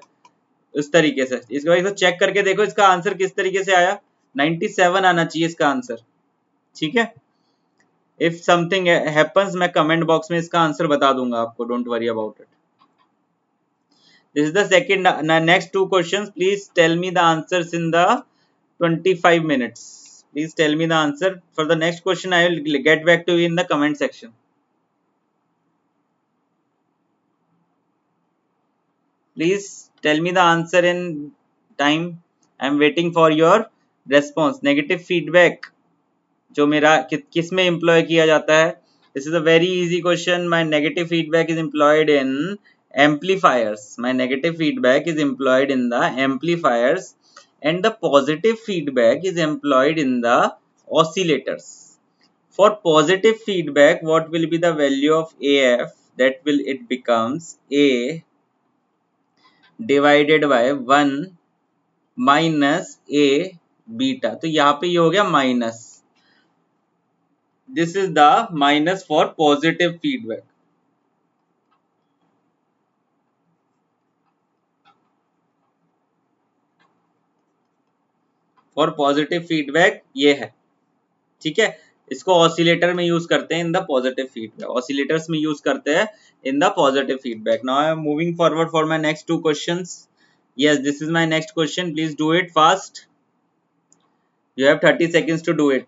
इस तरीके से. इसके बाद इसको चेक करके देखो इसका आंसर किस तरीके से आया. 97 आना चाहिए इसका आंसर. ठीक है, इफ समथिंग हैपेंस मैं कमेंट बॉक्स में इसका आंसर बता दूंगा आपको. Don't worry about it. This is the second next two questions. Please tell me the answers in the 25 minutes. Please tell me the answer. For the next question, I will get back to you in the comment section. Please tell me the answer in time. I am waiting for your response. Negative feedback जो मेरा किस में employ किया जाता है. This is a very easy question. My negative feedback is employed in amplifiers. My negative feedback is employed in the amplifiers and the positive feedback is employed in the oscillators. For positive feedback, what will be the value of AF? That will it becomes A divided by 1 minus A beta. तो यहाँ पे ये हो गया minus. This is the minus for positive feedback. For positive feedback ये है. ठीक है, इसको ऑसिलेटर में यूज करते हैं in the positive feedback. Oscillators में यूज करते हैं in the positive feedback. Now I am moving forward for my next two questions. Yes, this is my next question. Please do it fast. You have 30 seconds to do it.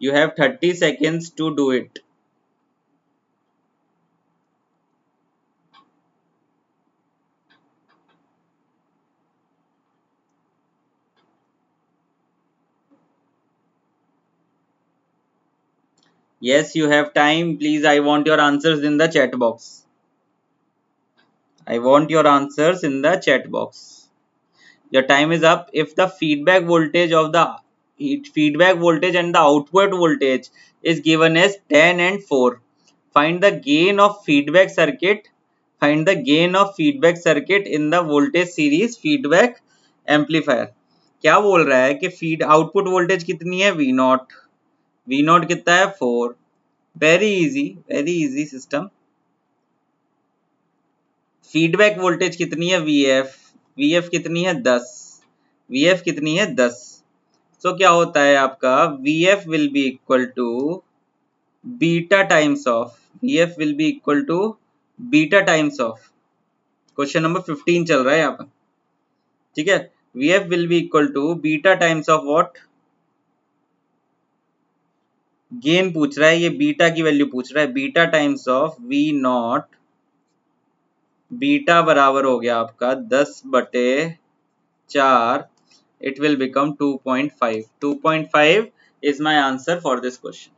You have 30 seconds to do it. Yes, you have time. Please, I want your answers in the chat box. I want your answers in the chat box. Your time is up. If the feedback voltage of the and the output voltage is given as 10 and 4, find the gain of feedback circuit. Find the gain of feedback circuit in the voltage series feedback amplifier. क्या बोल रहा है कि feed output voltage कितनी है V0 कितना है 4. Very easy system. Feedback voltage कितनी है VF कितनी है 10. सो क्या होता है आपका VF will be equal to beta times of question number 15 चल रहा है यहाँ पर. ठीक है, VF will be equal to beta times of what. Gain पूछ रहा है, ये बीटा की वैल्यू पूछ रहा है. Beta times of V0. Beta बराबर हो गया आपका 10/4. it will become 2.5. 2.5 is my answer for this question.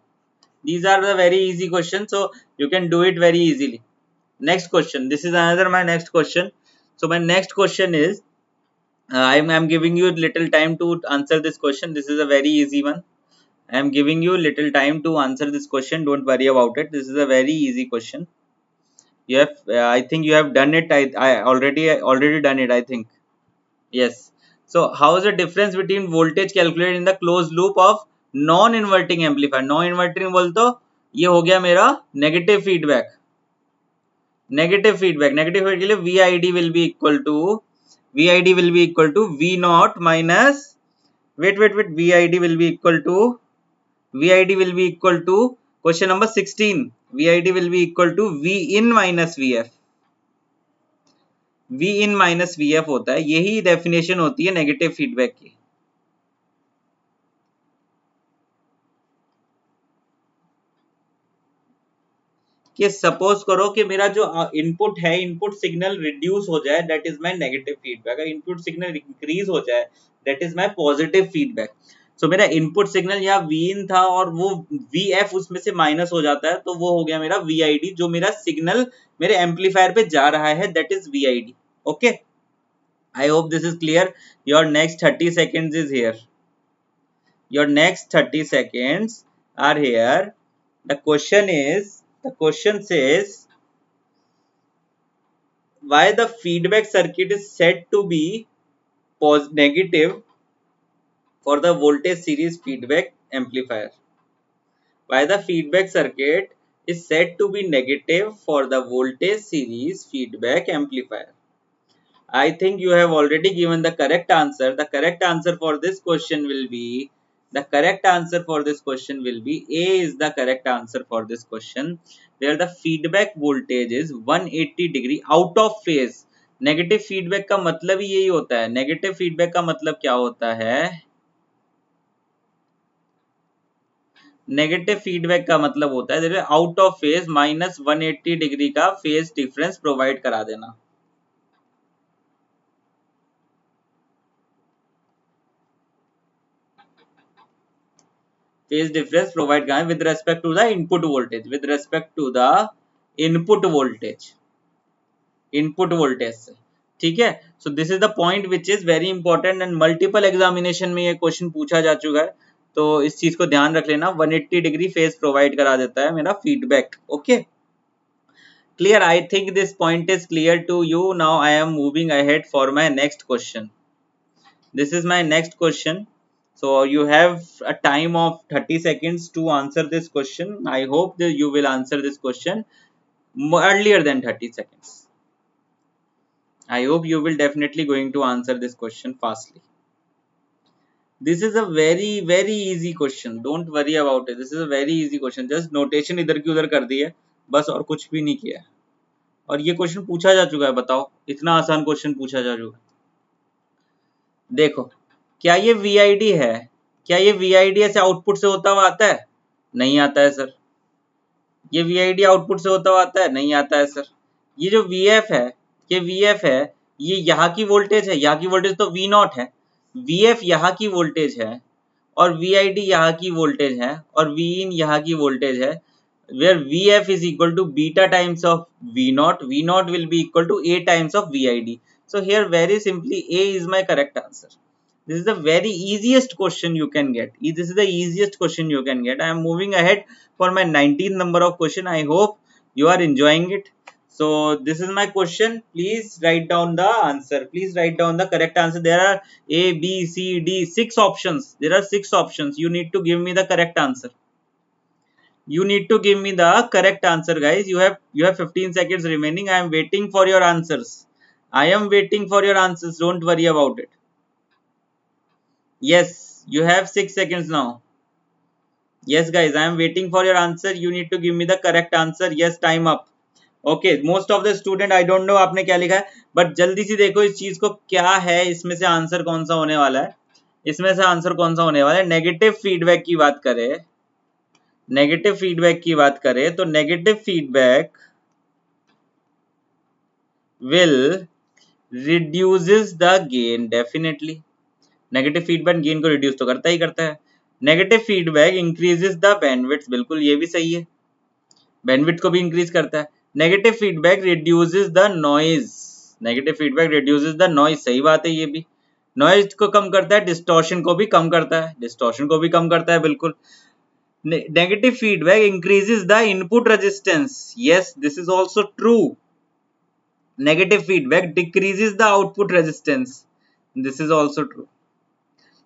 These are the very easy questions, so you can do it very easily. Next question. This is another my next question. So my next question is I'm giving you little time to answer this question. This is a very easy one. I am giving you little time to answer this question. Don't worry about it. This is a very easy question. You have I think you have done it. I already done it, I think. Yes. So how is the difference between voltage calculated in the closed loop of non inverting amplifier. Non inverting बोल तो ये हो गया मेरा negative feedback. Negative feedback के लिए VID will be equal to V naught minus wait VID will be equal to question number 16. VID will be equal to V in minus VF. V in minus VF होता है, यही definition होती है negative feedback की। कि suppose करो कि मेरा जो इनपुट है, इनपुट सिग्नल रिड्यूस हो जाए, that is my negative feedback. अगर इनपुट सिग्नल इंक्रीज हो जाए, that is my positive feedback. So मेरा इनपुट सिग्नल यहाँ V in था और वो VF उसमें से माइनस हो जाता है, तो वो हो गया मेरा VID, जो मेरा सिग्नल मेरे एम्पलीफायर पे जा रहा है, that is VID। Okay, I hope this is clear. Your next 30 seconds is here. Your next 30 seconds are here. The question says, why the feedback circuit is said to be negative for the voltage series feedback amplifier. Why the feedback circuit is said to be negative for the voltage series feedback amplifier. I think you have already given the correct answer. The correct answer for this question will be A is the correct answer for this question, where the feedback voltage is 180 degree out of phase. Negative feedback का मतलब ही यही होता है। Negative feedback का मतलब क्या होता है? नेगेटिव फीडबैक का मतलब होता है out of phase minus 180 degree का फेज डिफरेंस प्रोवाइड करा देना। फेज डिफरेंस प्रोवाइड करें with respect to the input voltage से। ठीक है, so this is the point which is very important and multiple examination में ये क्वेश्चन पूछा जा चुका है, तो इस चीज को ध्यान रख लेना। 180 डिग्री फेज प्रोवाइड करा देता है मेरा feedback. Okay, clear? I think this point is clear to you. Now I am moving ahead for my next question. This is my next question. So you have a time of 30 seconds to answer this question. I hope that you will answer this question earlier than 30 seconds. I hope you will definitely going to answer this question fastly. This is a very easy question. Don't worry about it. This is a very easy question. Just notation इधर की उधर कर दी है, बस, और कुछ भी नहीं किया। और ये क्वेश्चन पूछा जा चुका है। बताओ, इतना आसान क्वेश्चन पूछा जा चुका है। देखो, क्या ये VID है? क्या ये VID ऐसे आउटपुट से होता हुआ आता है? नहीं आता है सर। ये VID आउटपुट से होता हुआ आता है? नहीं आता है सर। ये जो VF है, ये यहाँ की वोल्टेज है। यहाँ की वोल्टेज तो V नॉट है। VF यहाँ की वोल्टेज है और VID यहाँ की वोल्टेज है और V in यहाँ की वोल्टेज है, where VF is equal to beta times of V naught. V naught will be equal to A times of VID. So here very simply A is my correct answer. This is the very easiest question you can get. This is the easiest question you can get. I am moving ahead for my 19th number of question. I hope you are enjoying it. So this is my question. Please write down the answer. Please write down the correct answer. There are A, B, C, D, 6 options. There are 6 options. You need to give me the correct answer. You need to give me the correct answer, guys. You have 15 seconds remaining. I am waiting for your answers. I am waiting for your answers. Don't worry about it. Yes, you have 6 seconds now. Yes, guys, I am waiting for your answer. You need to give me the correct answer. Yes, time up. Okay, most of the student, I don't know आपने क्या लिखा है, but जल्दी से देखो इस चीज को क्या है, इसमें से आंसर कौन सा होने वाला है। इसमें से आंसर कौन सा होने वाला है? नेगेटिव फीडबैक की बात करें, नेगेटिव फीडबैक की बात करें तो negative feedback will reduces the gain. Definitely negative feedback gain को रिड्यूस तो करता ही करता है। Negative feedback increases the bandwidth, बिल्कुल ये भी सही है, बैंडविड्थ को भी इंक्रीज करता है। Negative feedback reduces the noise, negative feedback reduces the noise, सही बात है ये भी। नॉइज को कम करता है, डिस्टॉर्शन को भी कम करता है, डिस्टॉर्शन को भी कम करता है, बिल्कुल। Negative feedback increases the input resistance. Yes, this is also true. Negative feedback decreases the output resistance. This is also true.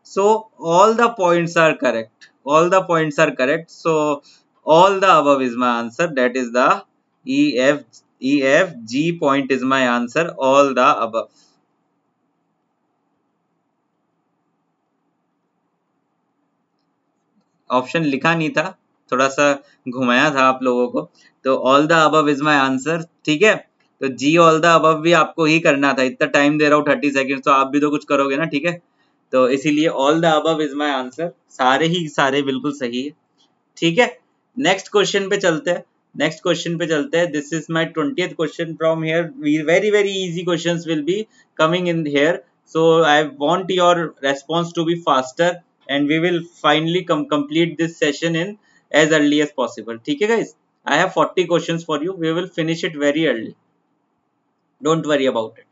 So all the points are correct. All the points are correct. So all the above is my answer. That is the E, F, G point is my answer. All the above. Option लिखा नहीं था, थोड़ा सा घुमाया था आप लोगों को, तो all the above is my answer. ठीक है, तो जी ऑल द अबव भी आपको ही करना था, इतना टाइम दे रहा हूँ 30 सेकंड, तो आप भी तो कुछ करोगे ना। ठीक है, तो इसीलिए all the above is my answer, सारे ही सारे बिल्कुल सही है। ठीक है, नेक्स्ट क्वेश्चन पे चलते हैं। नेक्स्ट क्वेश्चन पे चलते हैं। This is my 20th question from here. Very very easy questions will be coming in here, so I want your response to be faster and we will finally complete this session in as early as possible. ठीक है guys, I have 40 questions for you, we will finish it very early, don't worry about it.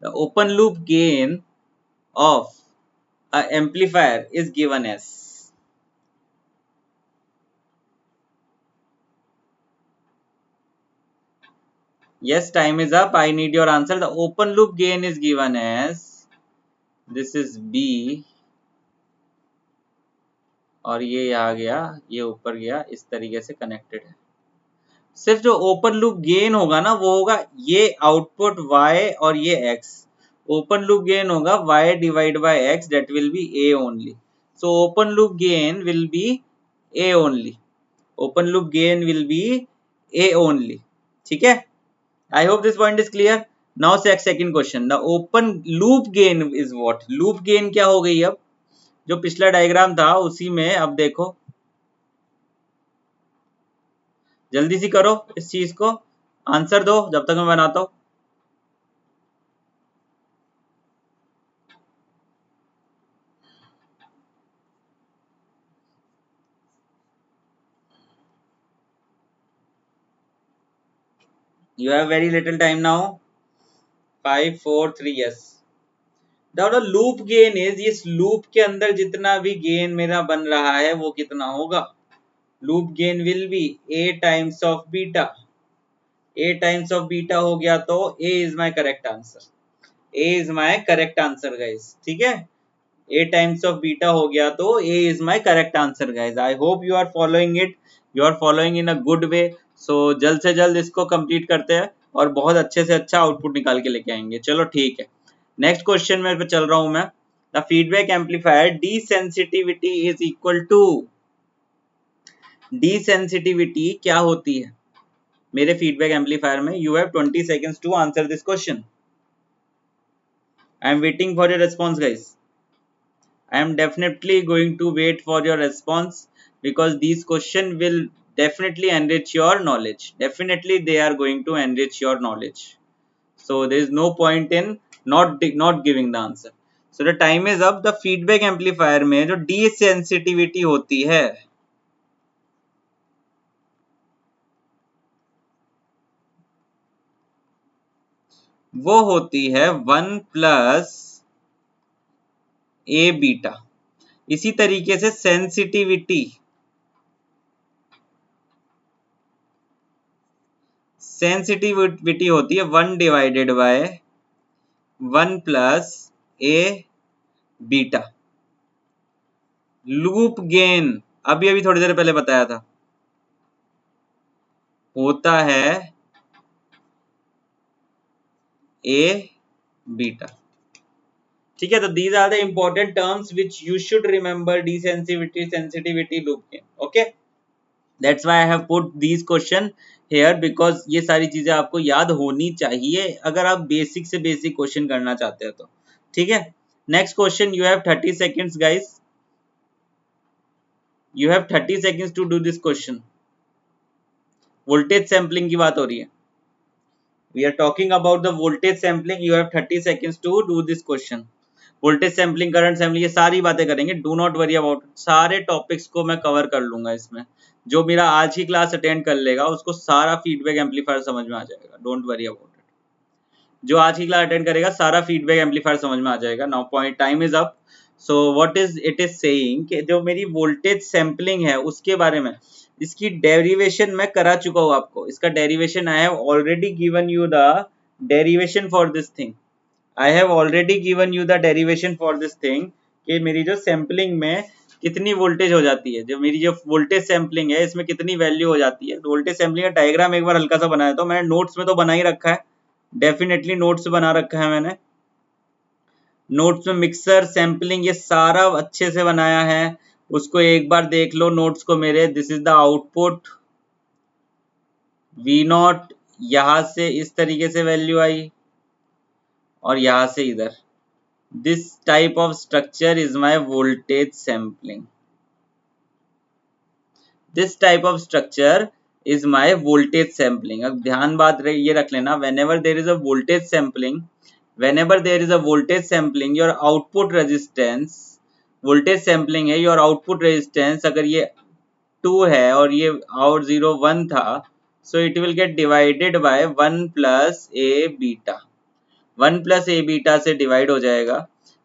The open loop gain of a amplifier is given as, yes, time is up, I need your answer. The open loop gain is given as, this is B और ये आ गया, ये ऊपर गया, इस तरीके से connected है। सिर्फ जो ओपन लूप गेन होगा ना वो होगा ये आउटपुट y और ये x। ओपन लूप गेन होगा y divide by x, that will be a only. So open loop gain will be a only, open loop gain will be a only. ठीक है, I hope this point is clear. Now second question, the open loop gain is what. Loop gain क्या हो गई, अब जो पिछला diagram था उसी में अब देखो, जल्दी सी करो इस चीज को, आंसर दो जब तक मैं बनाता हूं। You have very little time now. 5 4 3, yes. The loop gain is, इस लूप के अंदर जितना भी गेन मेरा बन रहा है वो कितना होगा। Loop gain will be a times of beta. a times of beta हो गया तो a is my correct answer. a is my correct answer guys. ठीक है, a टाइम्स ऑफ बीटा हो गया तो a is my correct answer guys. I hope you are following it, you are following in a good way. So जल्द से जल्द इसको complete करते हैं और बहुत अच्छे से अच्छा आउटपुट निकाल के लेके आएंगे। चलो ठीक है, नेक्स्ट क्वेश्चन में पे चल रहा हूं मैं। The feedback amplifier desensitivity is equal to, desensitivity क्या होती है मेरे फीडबैक एम्पलीफायर में। You have 20 seconds to answer this question. I am waiting for your response guys, I am definitely going to wait for your response because these questions will definitely enrich your knowledge. Definitely they are going to enrich your knowledge. So there is no point in not giving the answer. So the time is up. The feedback amplifier में जो desensitivity होती है वो होती है 1 plus A beta. इसी तरीके से सेंसिटिविटी होती है 1 divided by 1 plus A beta. Loop gain अभी अभी थोड़ी देर पहले बताया था, होता है ए बीटा। ठीक है, तो these are the important terms which you should remember, desensitivity, sensitivity, loop gain. Okay, that's why I have put these question here, because ये सारी चीजें आपको याद होनी चाहिए अगर आप बेसिक से बेसिक क्वेश्चन करना चाहते हो तो। ठीक है, next question, you have 30 seconds guys, you have 30 seconds to do this question. Voltage sampling की बात हो रही है, we are talking about the voltage sampling. You have 30 seconds to do this question. Voltage sampling, current sampling, ये सारी बातें करेंगे, do not worry about. सारे टॉपिक्स को मैं कवर कर लूंगा इसमें। जो मेरा आज की क्लास अटेंड कर लेगा उसको सारा फीडबैक एम्पलीफायर समझ में आ जाएगा, डोंट वरी अबाउट इट। जो आज की क्लास अटेंड करेगा सारा फीडबैक एम्पलीफायर समझ में आ जाएगा। Now point, time is up. So what is it is saying कि जो मेरी वोल्टेज सैम्पलिंग है उसके बारे में, इसकी डेरिवेशन मैं करा चुका हूँ आपको। इसका derivation I have already given you the derivation for this thing. I have already given you the derivation for this thing कि मेरी जो सैम्पलिंग में कितनी वोल्टेज हो जाती है, जो मेरी जो वोल्टेज सैम्पलिंग है इसमें कितनी वैल्यू हो जाती है। वोल्टेज सैम्पलिंग का डायग्राम एक बार हल्का सा बनाया, तो मैंने नोट्स में तो बना ही रखा है, डेफिनेटली नोट्स बना रखा है मैंने। नोट्स में मिक्सर सैम्पलिंग ये सारा अच्छे से बनाया है, उसको एक बार देख लो नोट्स को मेरे। This is the output V not, यहां से इस तरीके से वैल्यू आई और यहां से इधर। This type of structure is my voltage sampling. This type of structure is my voltage sampling. अब ध्यान बात ये रख लेना, whenever there is a voltage sampling, whenever there is a voltage sampling, your output resistance, voltage sampling है, your output resistance अगर ये 2 है और ये आउट 0 1 था, so it will get divided by 1 plus A beta. 1 plus A beta से divide हो जाएगा।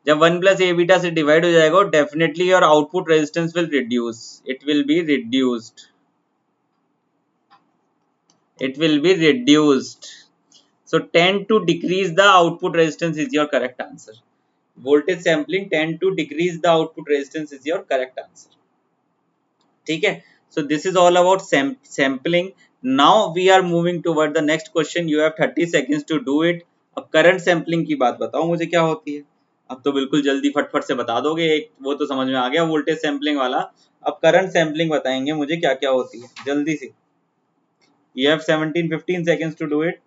जब 1 प्लस ए बीटा से डिवाइड हो जाएगा, definitely your output resistance will reduce, it will be reduced, it will be reduced. So tend to decrease the output resistance is your correct answer. Voltage sampling tend to decrease the output resistance is your correct answer. ठीक है, so this is all about sampling. Now we are moving toward the next question. You have 30 seconds to do it. अब current sampling की बात बताओ मुझे क्या होती है। अब तो बिल्कुल जल्दी फटफट से बता दोगे, एक वो तो समझ में आ गया वोल्टेज सैम्पलिंग वाला। अब करंट सैम्पलिंग बताएंगे मुझे क्या क्या होती है, जल्दी से। You have 15 seconds to do it.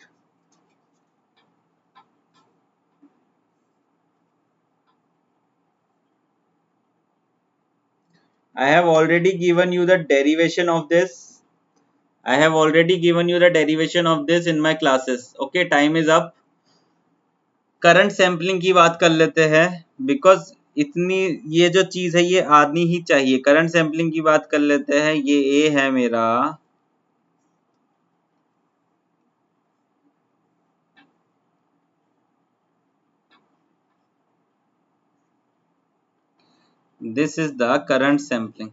I have already given you the derivation of this. I have already given you the derivation of this in my classes. Okay, time is up. Current sampling की बात कर लेते हैं, because इतनी ये जो चीज है ये आनी ही चाहिए। करंट सैम्पलिंग की बात कर लेते हैं, ये ए है मेरा, this is the current sampling.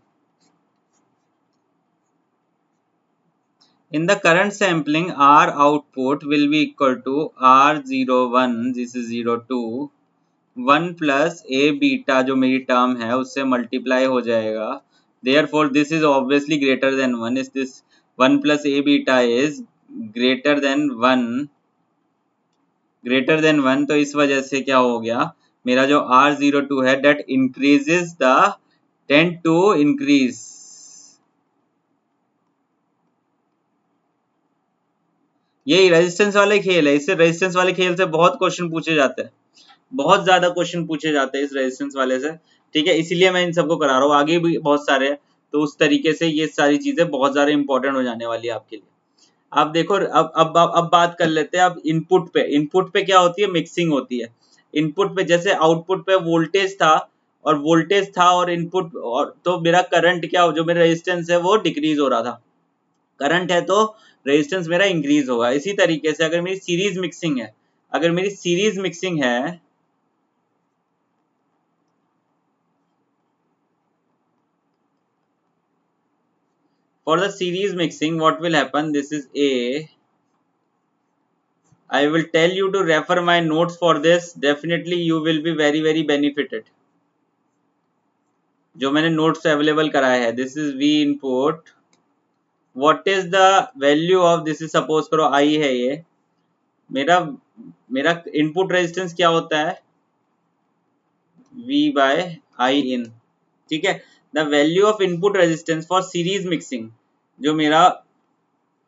In the current sampling, R output will be equal to R01, this is 02, 1 plus A beta जो मेरी टर्म है उससे मल्टीप्लाई हो जाएगा। Therefore this is obviously greater than 1. Is this 1 plus a beta is greater than 1, greater than 1, तो इस वजह से क्या हो गया, मेरा जो R02 है that increases the tend to increase। यही रेजिस्टेंस वाले खेल है, इससे रेजिस्टेंस वाले खेल से बहुत क्वेश्चन पूछे जाते हैं, बहुत ज्यादा क्वेश्चन पूछे जाते हैं इस रेजिस्टेंस वाले से। ठीक है, इसीलिए मैं इन सबको करा रहा हूँ, आगे भी बहुत सारे हैं, तो उस तरीके से ये सारी चीजें बहुत ज्यादा इंपॉर्टेंट हो जाने वाली है आपके लिए। आप देखो, अब बात कर लेते हैं अब इनपुट पे। इनपुट पे क्या होती है, मिक्सिंग होती है। इनपुट पे जैसे आउटपुट पे वोल्टेज था और इनपुट, और तो मेरा करंट क्या, जो मेरा रेजिस्टेंस है वो डिक्रीज हो रहा था। करंट है तो रेजिस्टेंस मेरा इंक्रीज होगा। इसी तरीके से अगर मेरी सीरीज मिक्सिंग है, अगर मेरी सीरीज मिक्सिंग है, for the series mixing what will happen, this is A, I will tell you to refer my notes for this, definitely you will be very benefited। जो मैंने नोट्स अवेलेबल कराया है, this is V input, what is the value of this is, suppose करो I है ये मेरा मेरा input resistance क्या होता है, V by I in। ठीक है, the value of input resistance for series mixing, जो मेरा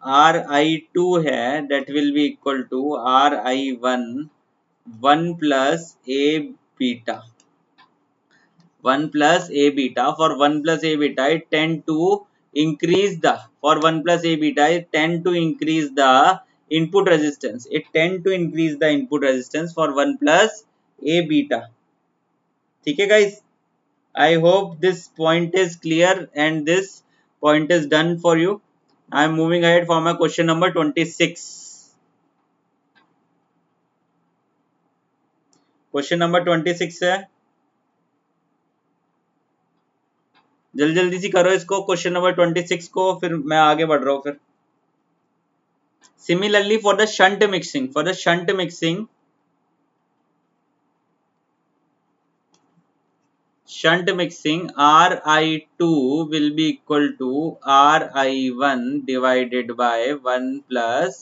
Ri2 है, that will be equal to Ri1, 1 plus a beta, 1 plus a beta। For 1 plus a beta it tend to increase the, for 1 plus a beta it tend to increase the input resistance, it tend to increase the input resistance for 1 plus a beta। ठीक है guys, I hope this point is clear and this point is done for you। I am moving ahead for my question number 26। Question number 26 है, जल्दी सी करो इसको, question number 26 को, फिर मैं आगे बढ़ रहा हूं फिर। Similarly for the shunt mixing, shunt mixing Ri2 will be equal to Ri1 divided by 1 plus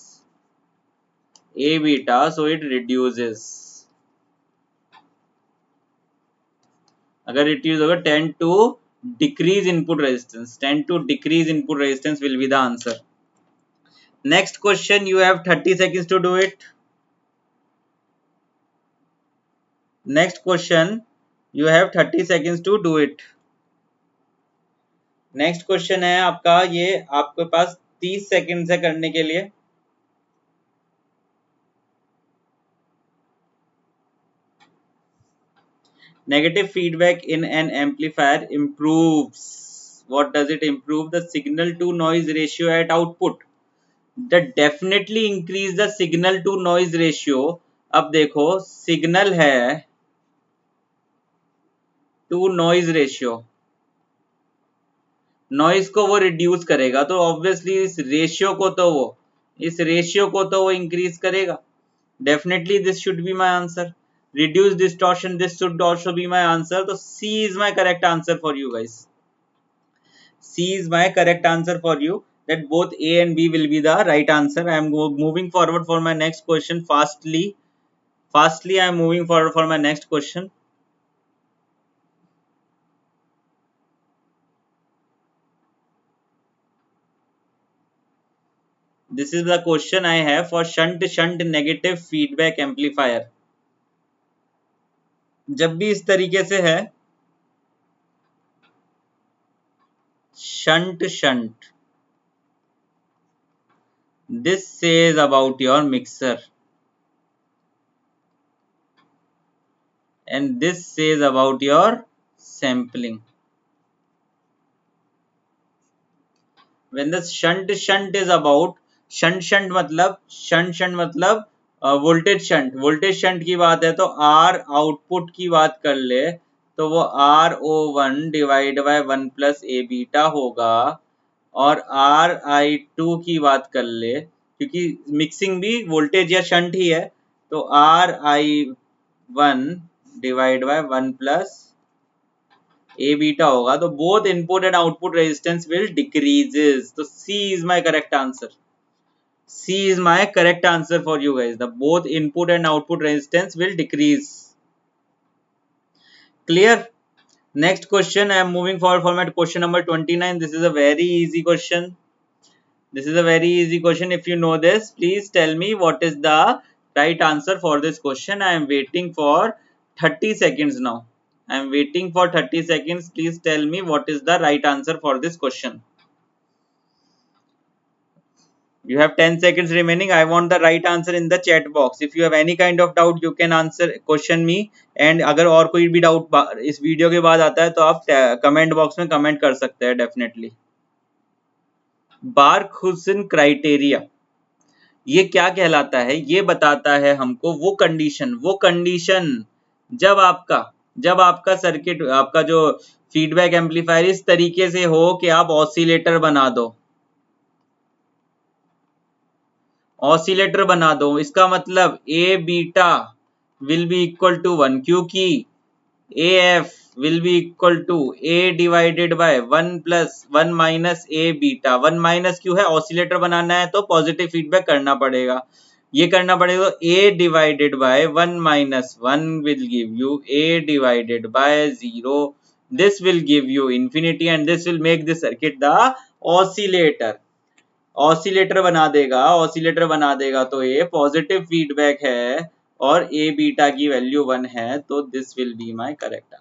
A beta, so it reduces. अगर reduce होगा, tend to decrease input resistance. Tend to decrease input resistance will be the answer. Next question, you have 30 seconds to do it. Next question, you have 30 seconds to do it. Next question है आपका, ये आपके पास 30 second है करने के लिए. Negative feedback in an amplifier improves. What does it improve? The signal to noise ratio at output. That definitely increase the signal to noise ratio. अब देखो सिग्नल है टू नॉइज रेशियो, नॉइज को वो reduce करेगा, तो obviously इस ratio को तो वो इंक्रीज करेगा. Definitely this should be my answer. Reduce distortion, this should also be my answer. तो C is my correct answer for you guys. C is my correct answer for you, that both A and B will be the right answer. I am moving forward for my next question fastly. I am moving forward for my next question. This is the question I have for shunt negative feedback amplifier. जब भी इस तरीके से है shunt, this says about your mixer and this says about your sampling. When the shunt is about, shunt मतलब voltage shunt की बात है, तो R आउटपुट की बात कर ले तो वो RO1 divide by 1 plus A beta होगा. और RI2 की बात कर ले, क्योंकि मिक्सिंग भी वोल्टेज या शंट ही है, तो RI1 divide by 1 plus A beta होगा. तो both input and output resistance will decreases. तो C is my correct answer. C is my correct answer for you guys. The both input and output resistance will decrease. Clear? Next question, I am moving forward for my question number 29. This is a very easy question. If you know this, please tell me what is the right answer for this question. I am waiting for 30 seconds now. Please tell me what is the right answer for this question. You have 10 seconds remaining. I want the right answer in the chat box. If you have any kind of doubt, you can question me. And अगर और कोई भी doubt इस video के बाद आता है तो आप कमेंट बॉक्स में कमेंट कर सकते हैं डेफिनेटली. बार्क-हुसेन क्राइटेरिया ये क्या कहलाता है? ये बताता है हमको वो कंडीशन जब आपका सर्किट, आपका जो फीडबैक एम्पलीफायर इस तरीके से हो कि आप ऑसिलेटर बना दो. इसका मतलब A beta will be equal to 1, क्योंकि A F will be equal to A divided by 1 plus 1 minus A beta. 1 minus क्यों है? ऑसिलेटर बनाना है तो पॉजिटिव फीडबैक करना पड़ेगा. तो A divided by 1 minus 1 will give you A divided by 0. This will give you infinity and this will make this circuit the oscillator बना देगा. तो ये पॉजिटिव फीडबैक है और ए बीटा की वैल्यू 1 है. तो this will be my correct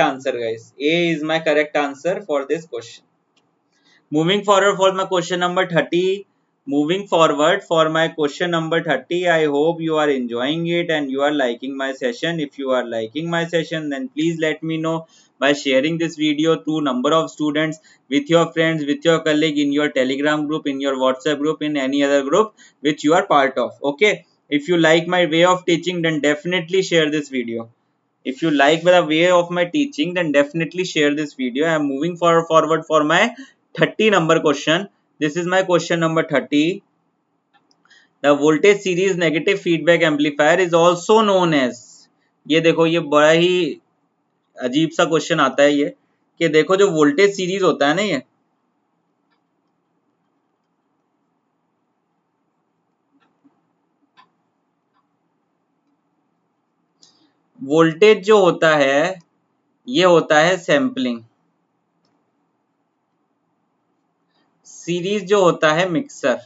answer. Guys, A is my correct answer for this question. Moving forward for my question number 30. I hope you are enjoying it and you are liking my session. If you are liking my session, then please let me know by sharing this video to number of students, with your friends, with your colleague, in your Telegram group, in your WhatsApp group, in any other group which you are part of. Okay. If you like my way of teaching, then definitely share this video. If you like the way of my teaching, then definitely share this video. I am moving forward for my 30 number question. This is my question number 30. The voltage series negative feedback amplifier is also known as. ये देखो, ये बड़ा ही अजीब सा question आता है ये, कि देखो जो वोल्टेज सीरीज होता है ना, ये वोल्टेज जो होता है ये होता है सैंपलिंग, सीरीज जो होता है मिक्सर।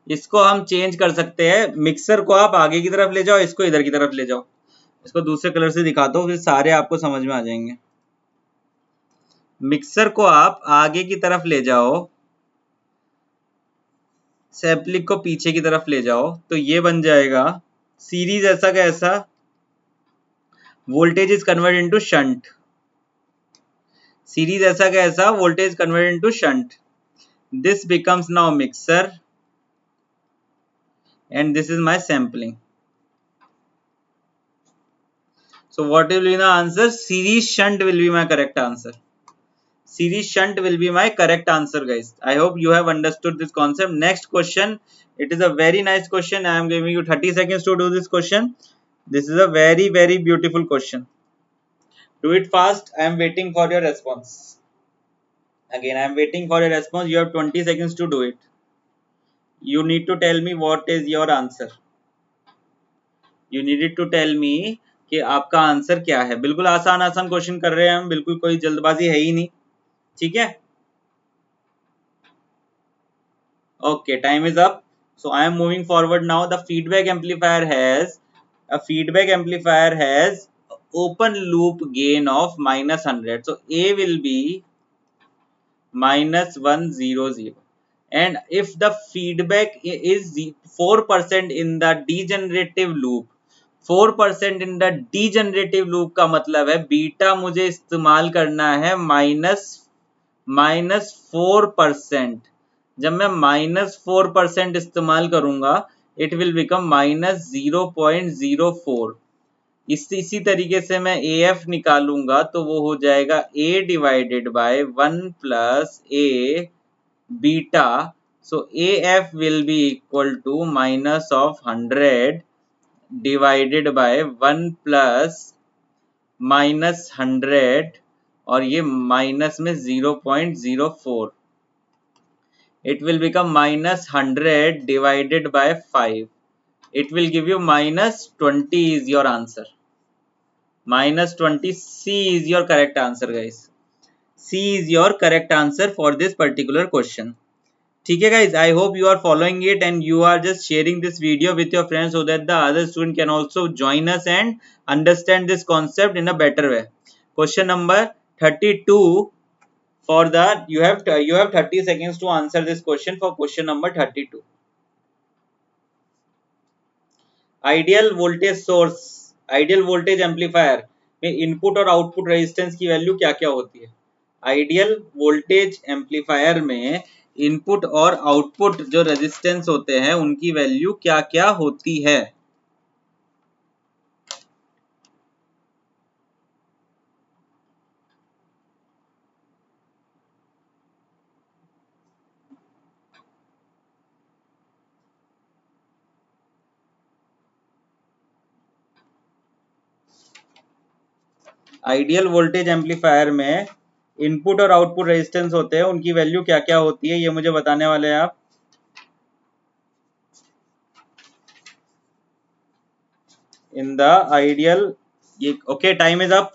इसको हम चेंज कर सकते हैं, मिक्सर को आप आगे की तरफ ले जाओ, इसको इधर की तरफ ले जाओ। इसको दूसरे कलर से दिखाता हूँ, फिर सारे आपको समझ में आ जाएंगे। मिक्सर को आप आगे की तरफ ले जाओ, सैंपलिंग को पीछे की तरफ ले जाओ, तो ये बन जाएगा सीरीज ऐसा का ऐसा, voltage is convert into shunt. Series ऐसा का ऐसा, voltage convert into shunt. This becomes now mixer and this is my sampling. So what will be the answer? Series shunt will be my correct answer. Series shunt will be my correct answer, guys. I hope you have understood this concept. Next question. It is a very nice question. I am giving you 30 seconds to do this question. This is a very, very beautiful question. Do it fast. I am waiting for your response. Again, I am waiting for your response. You have 20 seconds to do it. You need to tell me what is your answer. You needed to tell me कि आपका answer क्या है। बिल्कुल आसान आसान question कर रहे हैं हम, बिल्कुल कोई जल्दबाजी है ही नहीं, ठीक है। Okay, time is up, so I am moving forward now. The feedback amplifier has open loop gain of -100, so A will be -100, and if the feedback is 4% in the degenerative loop, 4% in the degenerative loop का मतलब है beta मुझे इस्तेमाल करना है -4%। जब मैं -4% इस्तेमाल करूंगा, इट विल बिकम -0.04। इसी तरीके से मैं AF निकालूंगा तो वो हो जाएगा A divided by 1 plus A beta. So AF will be equal to -100 divided by 1 plus -100, और ये माइनस में 0.04, it will become -100 divided by 5, it will give you -20 is your answer. -20, C is your correct answer, guys. C is your correct answer for this particular question. ठीक है guys, I hope you are following it and you are just sharing this video with your friends so that the other student can also join us and understand this concept in a better way. Question number 32, for that you have 30 seconds to answer this question for question number 32. Ideal voltage source, ideal voltage amplifier में input और output resistance की value क्या क्या होती है। Ideal voltage amplifier में input और output जो रेजिस्टेंस होते हैं उनकी वैल्यू क्या क्या होती है। आइडियल वोल्टेज एम्पलीफायर में इनपुट और आउटपुट रेजिस्टेंस होते हैं, उनकी वैल्यू क्या क्या होती है, ये मुझे बताने वाले हैं आप। In the ideal, okay, time is up,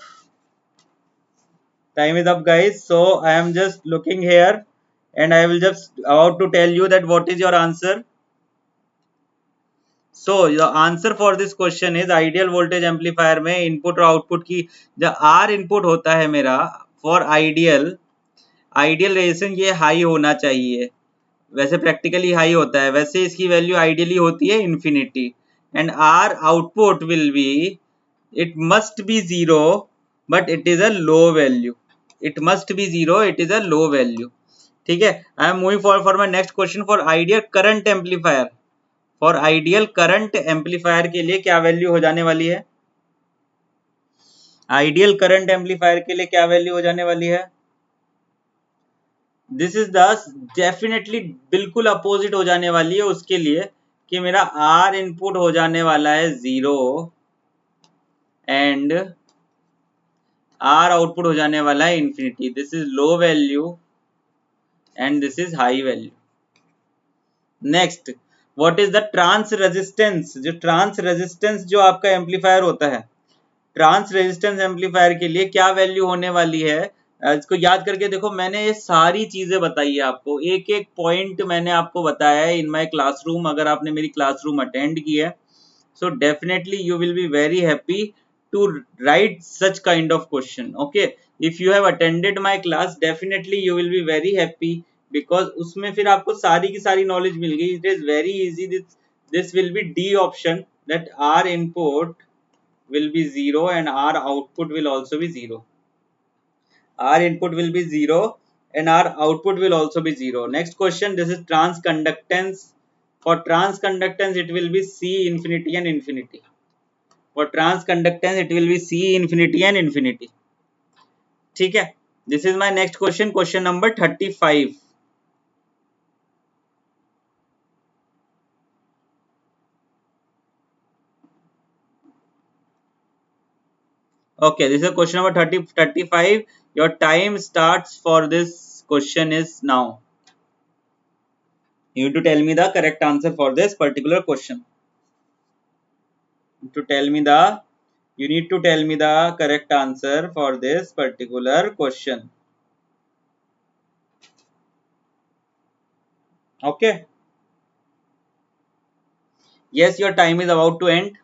time is up guys, so I am just looking here and I will just about to tell you that what is your answer. So the answer for this question is ideal voltage amplifier में input और output की जो R input होता है मेरा for ideal resistance ये high होना चाहिए, वैसे प्रैक्टिकली हाई होता है, वैसे इसकी वैल्यू आइडियली होती है infinity, and R output will B, it must be zero but it is a low value, it must be zero, it is a low value, ठीक है। आई am moving for my next question. For ideal current amplifier, for ideal current amplifier के लिए क्या value हो जाने वाली है। Ideal current amplifier के लिए क्या वैल्यू हो जाने वाली है। दिस इज द डेफिनेटली बिल्कुल अपोजिट हो जाने वाली है उसके लिए, कि मेरा R इनपुट हो जाने वाला है 0 एंड R आउटपुट हो जाने वाला है infinity. This is low value and this is high value. Next, what is the trans resistance? जो ट्रांस रेजिस्टेंस जो आपका एम्पलीफायर होता है, ट्रांस रेजिस्टेंस एम्पलीफायर के लिए क्या वैल्यू होने वाली है? इसको याद करके देखो, मैंने ये सारी चीजें बताई है आपको, एक एक पॉइंट मैंने आपको बताया है इन माय क्लासरूम। अगर आपने मेरी क्लासरूम अटेंड की है, so definitely you will be very happy to write such kind of question. Okay, if you have attended my class, definitely you will be very happy because उसमें फिर आपको सारी की सारी नॉलेज मिल गई। It is very easy. This will be D option, that R input will be 0 and R output will also be 0. R input will be 0 and R output will also be 0. Next question, this is transconductance. For transconductance, it will be C infinity and infinity. For transconductance, it will be C infinity and infinity. ठीक है, this is my next question, question number 35. Okay, this is question number 35. Your time starts for this question is now. You need to tell me the correct answer for this particular question. You need to tell me the correct answer for this particular question. Okay. Yes, your time is about to end.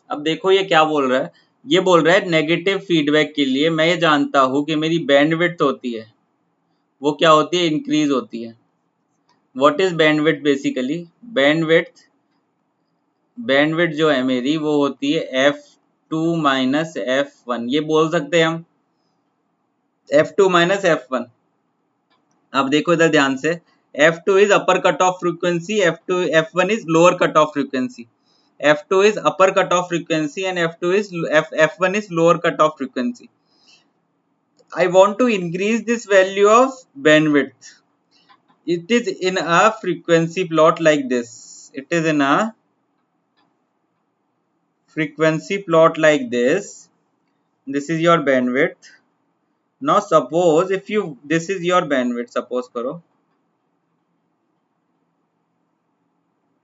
अब देखो ये क्या बोल रहा है, ये बोल रहा है नेगेटिव फीडबैक के लिए मैं ये जानता हूं कि मेरी बैंडविड्थ होती है, वो क्या होती है, इंक्रीज होती है। What is bandwidth? Basically bandwidth जो है मेरी, वो होती है F2 माइनस F1। ये बोल सकते हैं हम F2 माइनस F1। अब देखो इधर ध्यान से, F2 is upper cutoff frequency, F1 is lower cutoff frequency. F2 is upper cutoff frequency and F1 is lower cutoff frequency. I want to increase this value of bandwidth. It is in a frequency plot like this. It is in a frequency plot like this. This is your bandwidth. Now suppose if you, this is your bandwidth, suppose karo.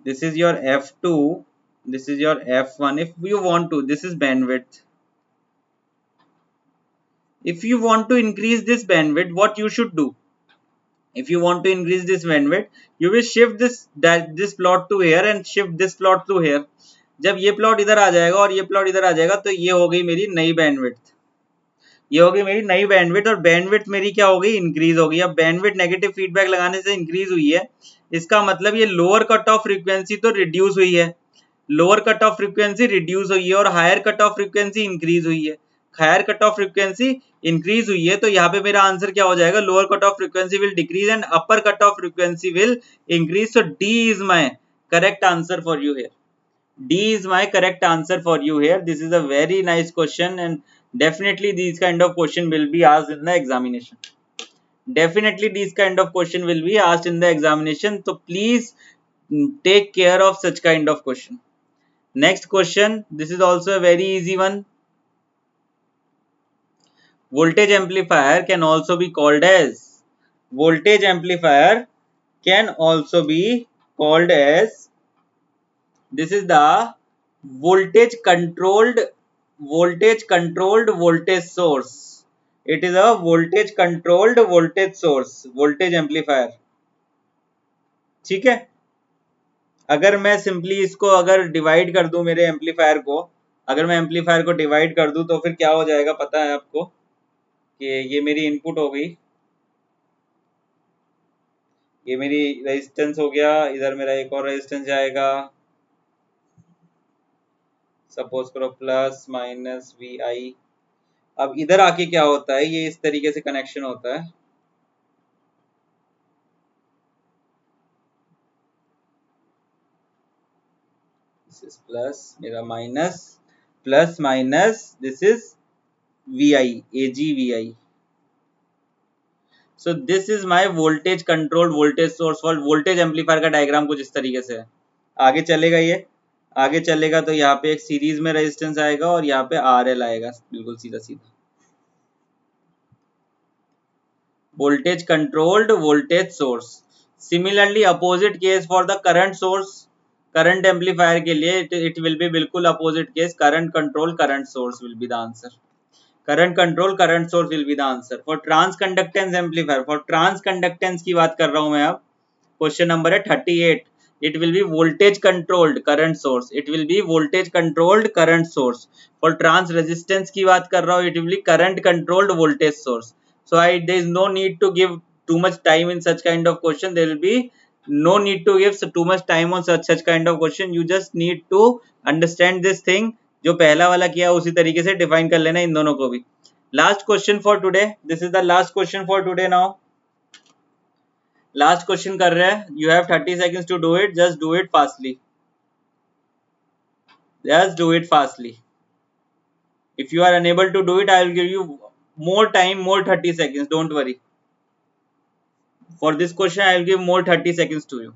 This is your F2, this is your F1. If you want to, this is bandwidth. If you want to increase this bandwidth, what you should do? If you want to increase this bandwidth, you will shift this plot to here and shift this plot to here. जब ये plot इधर आ जाएगा और ये plot इधर आ जाएगा, तो ये हो गई मेरी नई बैंडविड्थ। ये हो गई मेरी नई बैंडविड्थ और बैंडविड्थ मेरी क्या हो गई, इंक्रीज हो गई। अब बैंडविड्थ नेगेटिव फीडबैक लगाने से इंक्रीज हुई है, इसका मतलब ये लोअर कट ऑफ फ्रीक्वेंसी तो रिड्यूस हुई है, lower cut off frequency reduce हुई है और higher cut off frequency increase हुई है। Higher cut off frequency increase हुई है, तो यहाँ पे मेरा आंसर क्या हो जाएगा, lower cut off frequency will decrease and upper cut off frequency will increase. So D is my correct answer for you here. D is my correct answer for you here. This is a very nice question and definitely these kind of question will be asked in the examination. Definitely these kind of question will be asked in the examination. So please take care of such kind of question. Next question. This is also a very easy one. Voltage amplifier can also be called as, voltage amplifier can also be called as, this is the voltage controlled voltage source. It is a voltage controlled voltage source, voltage amplifier. ठीक है, अगर मैं simply इसको अगर divide कर दूं मेरे amplifier को, अगर मैं एम्पलीफायर को डिवाइड कर दूं तो फिर क्या हो जाएगा पता है आपको, कि ये मेरी इनपुट हो गई, ये मेरी रेजिस्टेंस हो गया, इधर मेरा एक और रेजिस्टेंस जाएगा, सपोज करो प्लस माइनस वी आई। अब इधर आके क्या होता है, ये इस तरीके से कनेक्शन होता है, दिस इज प्लस, मेरा minus, plus minus, this is V I, A G V I. So this is my voltage controlled voltage source for voltage amplifier का डायग्राम कुछ इस तरीके से है। आगे चलेगा ये, आगे चलेगा तो यहाँ पे एक सीरीज में रेजिस्टेंस आएगा और यहाँ पे RL आएगा, बिल्कुल सीधा सीधा। voltage controlled voltage source. Similarly opposite case for the current source, current amplifier के लिए it will be बिल्कुल opposite case, current control current source will be the answer. current control current source will be the answer. For transconductance amplifier, for transconductance की बात कर रहा हूँ मैं अब। क्वेश्चन नंबर है 38, it will be voltage controlled current source, it will be voltage controlled current source. For trans resistance की बात कर रहा हूँ, it will be current controlled voltage source. So there is no need to give too much time in such kind of question. There will be no need to give too much time on such kind of question. You just need to understand this thing. जो पहला वाला किया उसी तरीके से define कर लेना इन दोनों को भी। Last question for today, this is the last question for today now. Last question कर रहे हैं, you have 30 seconds to do it, just do it fastly, just do it fastly. If you are unable to do it, I will give you more time, more 30 seconds, don't worry. For this question I will give more 30 seconds to you.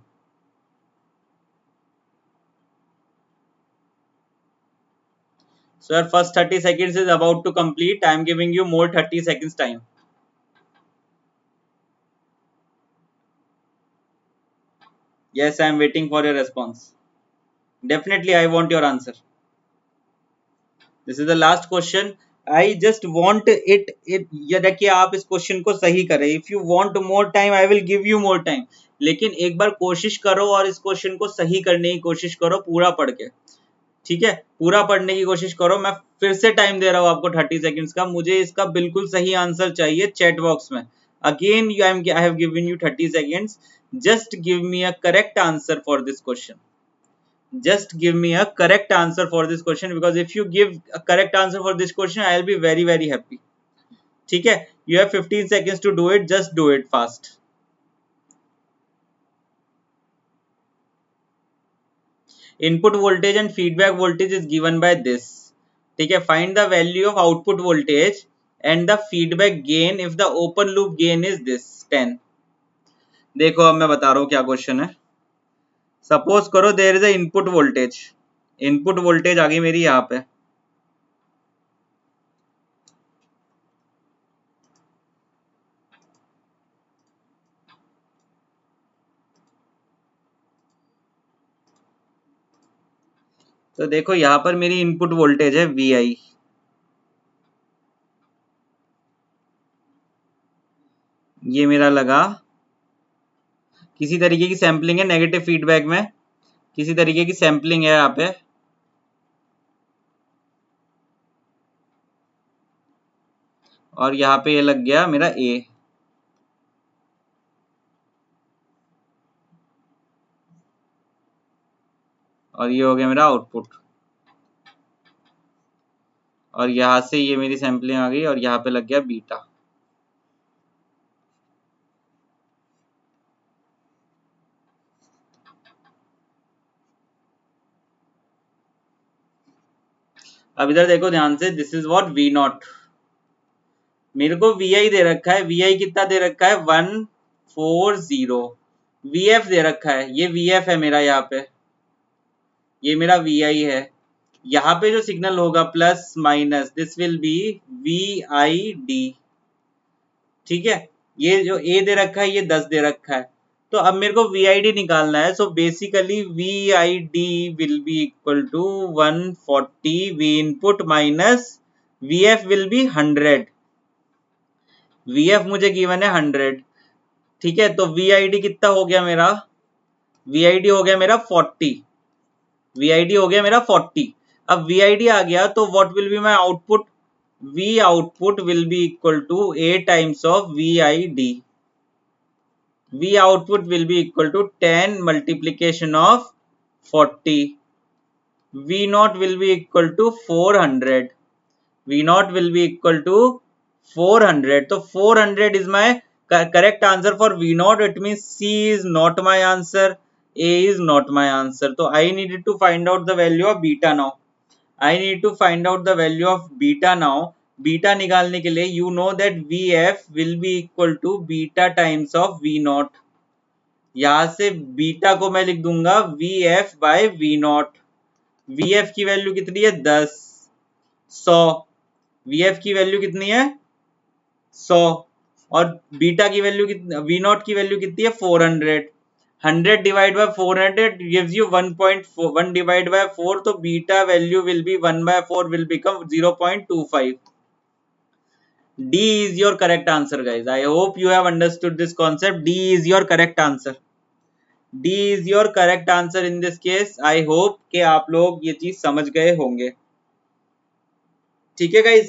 So your first 30 seconds is about to complete. I am giving you more 30 seconds time. Yes, I am waiting for your response. Definitely I want your answer. This is the last question. I just want it ये देखिए आप इस question को सही करें. If you want more time, I will give you more time. लेकिन एक बार कोशिश करो और इस क्वेश्चन को सही करने की कोशिश करो पूरा पढ़ के, ठीक है? पूरा पढ़ने की कोशिश करो। मैं फिर से टाइम दे रहा हूँ आपको 30 सेकंड्स का। मुझे इसका बिल्कुल सही आंसर चाहिए चैट बॉक्स में। Again I have given you 30 seconds, just give me a correct answer for this question. Just give me a correct answer for this question, because if you give a correct answer for this question, I will be very very happy. ठीक है? You have 15 seconds to do it, just do it fast. Input voltage and feedback voltage is given by this. ठीक है? Find the value of output voltage and the feedback gain if the open loop gain is this 10. देखो अब मैं बता रहा हूँ क्या question है। सपोज करो there is a input voltage, input voltage आ गई मेरी यहाँ पे, तो देखो यहाँ पर मेरी इनपुट वोल्टेज है VI, ये मेरा लगा, किसी तरीके की सैम्पलिंग है नेगेटिव फीडबैक में, किसी तरीके की सैम्पलिंग है यहाँ पे, और यहाँ पे ये लग गया मेरा A, और ये हो गया मेरा आउटपुट, और यहाँ से ये मेरी सैम्पलिंग आ गई और यहाँ पे लग गया बीटा। अब इधर देखो ध्यान से, दिस इज व्हाट V0, मेरे को VI दे रखा है, VI कितना दे रखा है 140, VF दे रखा है, ये VF है मेरा, यहाँ पे ये मेरा VI है, यहाँ पे जो सिग्नल होगा plus minus, this will be VID, ठीक है? ये जो A दे रखा है ये 10 दे रखा है, तो अब मेरे को VID निकालना है। So basically VID will be equal to 140 V input minus VF will be 100, VF मुझे गिवन है 100, ठीक है? तो VID कितना हो गया मेरा, VID हो गया मेरा 40, VID हो गया मेरा 40। अब VID आ गया तो what will be my output, V output will be equal to A times of VID. V output will be equal to 10 multiplication of 40. V naught will be equal to 400. V naught will be equal to 400. So 400 is my correct answer for V naught. It means C is not my answer, A is not my answer. So I needed to find out the value of beta now. I need to find out the value of beta now. Beta निकालने के लिए you know that V F will be equal to beta times of V naught. यहां से beta को मैं लिख दूंगा V F by V naught. V F की वैल्यू कितनी है 10, 100। वी एफ की वैल्यू कितनी है 100 और बीटा की वैल्यू कितनी, वी नॉट की वैल्यू कितनी है 400। 100 divide by 400 gives you 1.4, 1 divide by 4, तो beta value will be 1/4 will become 0.25। D is your correct answer guys. I hope you have understood this concept. D is your correct answer. D is your correct answer in this case. I hope कि आप लोग ये चीज समझ गए होंगे। ठीक है guys,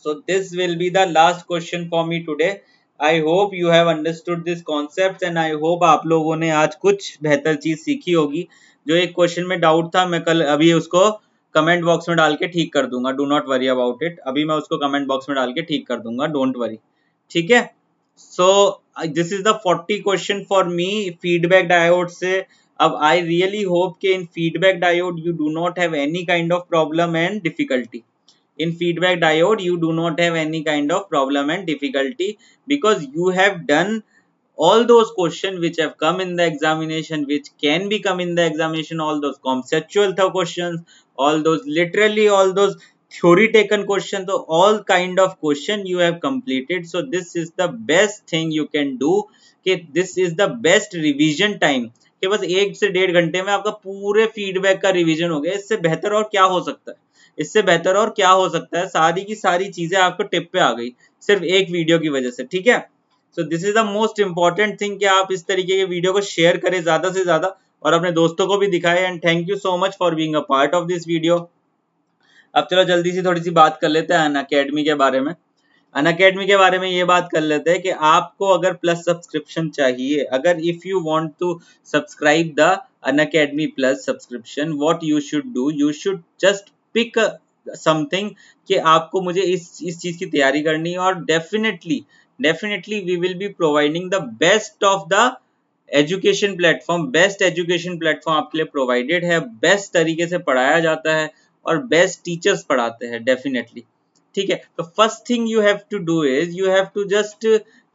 so this will be the last question for me today. I hope you have understood this concept and I hope आप लोगों ने आज कुछ बेहतर चीज सीखी होगी। जो एक क्वेश्चन में डाउट था मैं कल अभी उसको कमेंट बॉक्स में डाल के ठीक कर दूंगा। Do not worry about it. अभी मैं उसको कमेंट बॉक्स में डाल के ठीक कर दूंगा, डोंट वरी। ठीक है, so this is the 40 question for me feedback diode से। अब आई रियली होप के in feedback diode you do not have any kind of problem and difficulty. In feedback diode you do not have any kind of problem and difficulty because you have done all those questions which have come in the examination, which can be come in the examination, all those conceptual questions, all those literally all those theory taken question, so all kind of question you have completed. So this is the best thing you can do कि this is the best revision time कि बस 1 से 1.5 घंटे में आपका पूरे feedback का revision हो गया। इससे बेहतर और क्या हो सकता है, इससे बेहतर और क्या हो सकता है। सारी की सारी चीजें आपको टिप पे आ गई सिर्फ एक वीडियो की वजह से। ठीक है, so this is the most important thing कि आप इस तरीके के वीडियो को शेयर करें ज्यादा से ज्यादा और अपने दोस्तों को भी दिखाएं। And thank you so much for being a part of this video. अब चलो जल्दी से थोड़ी सी बात कर लेते हैं अनअकैडमी के बारे में। अनअकैडमी के बारे में ये बात कर लेते हैं कि आपको अगर प्लस सब्सक्रिप्शन चाहिए, अगर if you want to subscribe the Unacademy plus subscription, what you should do, you should just pick something कि आपको मुझे इस चीज की तैयारी करनी है और definitely we will be providing the best of the education platform. Best education platform आपके लिए प्रोवाइडेड है, बेस्ट तरीके से पढ़ाया जाता है और बेस्ट टीचर्स पढ़ाते हैं डेफिनेटली। ठीक है, तो first thing you have to do is you have to just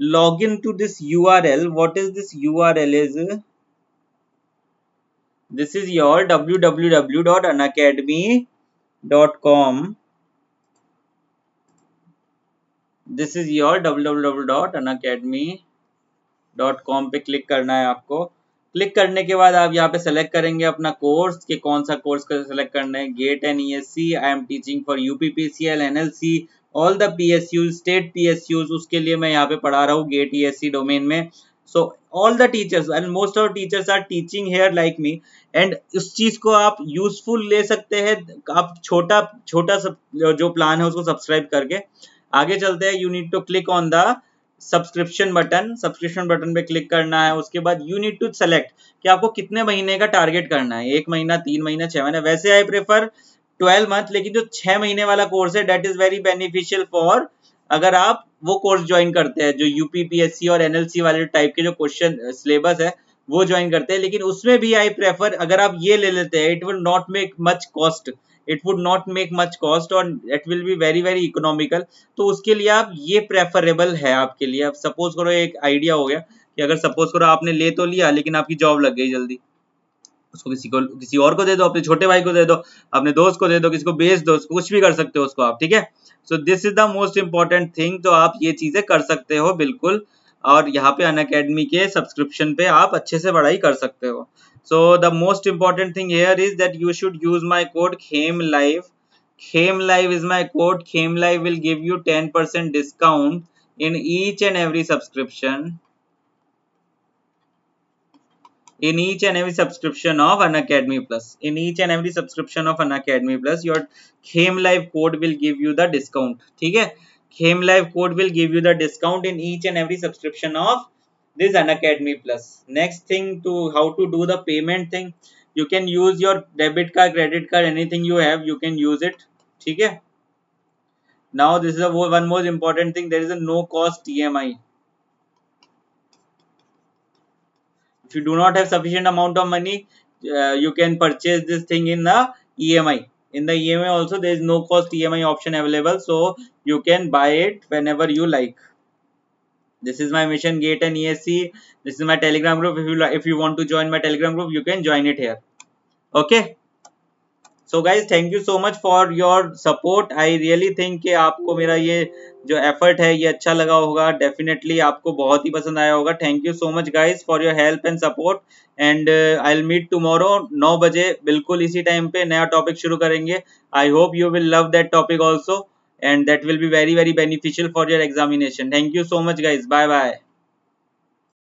log in to this URL। What is this URL is, this is your www.unacademy.com। this is your www.unacademy.com पे click करना है आपको। Click करने के बाद आप यहाँ पे सेलेक्ट करेंगे अपना कोर्स कि कौन सा कोर्स का सेलेक्ट करना है। GATE and ESC, I am teaching for UPPCL, NLC, all the PSUs, state PSUs, उसके लिए मैं यहाँ पे पढ़ा रहा हूँ गेट ESC डोमेन में। So all the teachers and most of teachers are teaching here like me and उस चीज को आप यूजफुल ले सकते हैं। आप छोटा छोटा जो प्लान है उसको सब्सक्राइब करके आगे चलते हैं। You need to click on the subscription button. Subscription button पे क्लिक करना है। उसके बाद यू नीड टू सेलेक्ट कि आपको कितने महीने का टारगेट करना है, 1 महीना, 3 महीना, 6 महीना। वैसे आई प्रेफर 12 मंथ, लेकिन जो 6 महीने वाला कोर्स है that is very beneficial for अगर आप वो कोर्स ज्वाइन करते हैं जो UPPSC और NLC वाले टाइप के जो क्वेश्चन सिलेबस है वो ज्वाइन करते हैं। लेकिन उसमें भी आई प्रेफर अगर आप ये ले लेते हैं, it will not make much cost, it would not make much cost और it will be very very economical. तो उसके लिए आप ये प्रेफरेबल है आपके लिए। अब सपोज करो एक आइडिया हो गया कि अगर सपोज करो आपने ले तो लिया लेकिन आपकी जॉब लग गई जल्दी, उसको किसी और को दे दो, अपने छोटे भाई को दे दो, अपने दोस्त को दे दो, किसी को बेच दो, कुछ भी कर सकते हो उसको आप। ठीक है, so this is the most important thing. तो आप ये चीजें कर सकते हो बिल्कुल और यहाँ पे अनअकैडमी के सब्सक्रिप्शन पे आप अच्छे से पढ़ाई कर सकते हो। So the most important thing here is that you should use my code खेमलाइव। खेमलाइव is my code. खेमलाइव will give you 10% discount in each and every subscription, in each and every subscription of Unacademy Plus. In each and every subscription of Unacademy Plus, your खेमलाइव code will give you the discount. ठीक है, खेमलाइव code will give you the discount in each and every subscription of this Unacademy Plus. Next thing, to how to do the payment thing, you can use your debit card, credit card, anything you have, you can use it. ठीक है, now this is a one most important thing, there is a no cost EMI. If you do not have sufficient amount of money, you can purchase this thing in the EMI. in the EMI also there is no cost EMI option available, so you can buy it whenever you like. This is my Mission Gate and ESC. This is my Telegram group. If you want to join my Telegram group, you can join it here. Okay. So guys, thank you so much for your support. I really think कि आपको मेरा ये जो effort है ये अच्छा लगा होगा. Definitely आपको बहुत ही पसंद आया होगा. Thank you so much guys for your help and support. And I'll meet tomorrow 9 बजे बिल्कुल इसी टाइम पे नया टॉपिक शुरू करेंगे. I hope you will love that topic also, and that will be very beneficial for your examination. Thank you so much guys. Bye bye.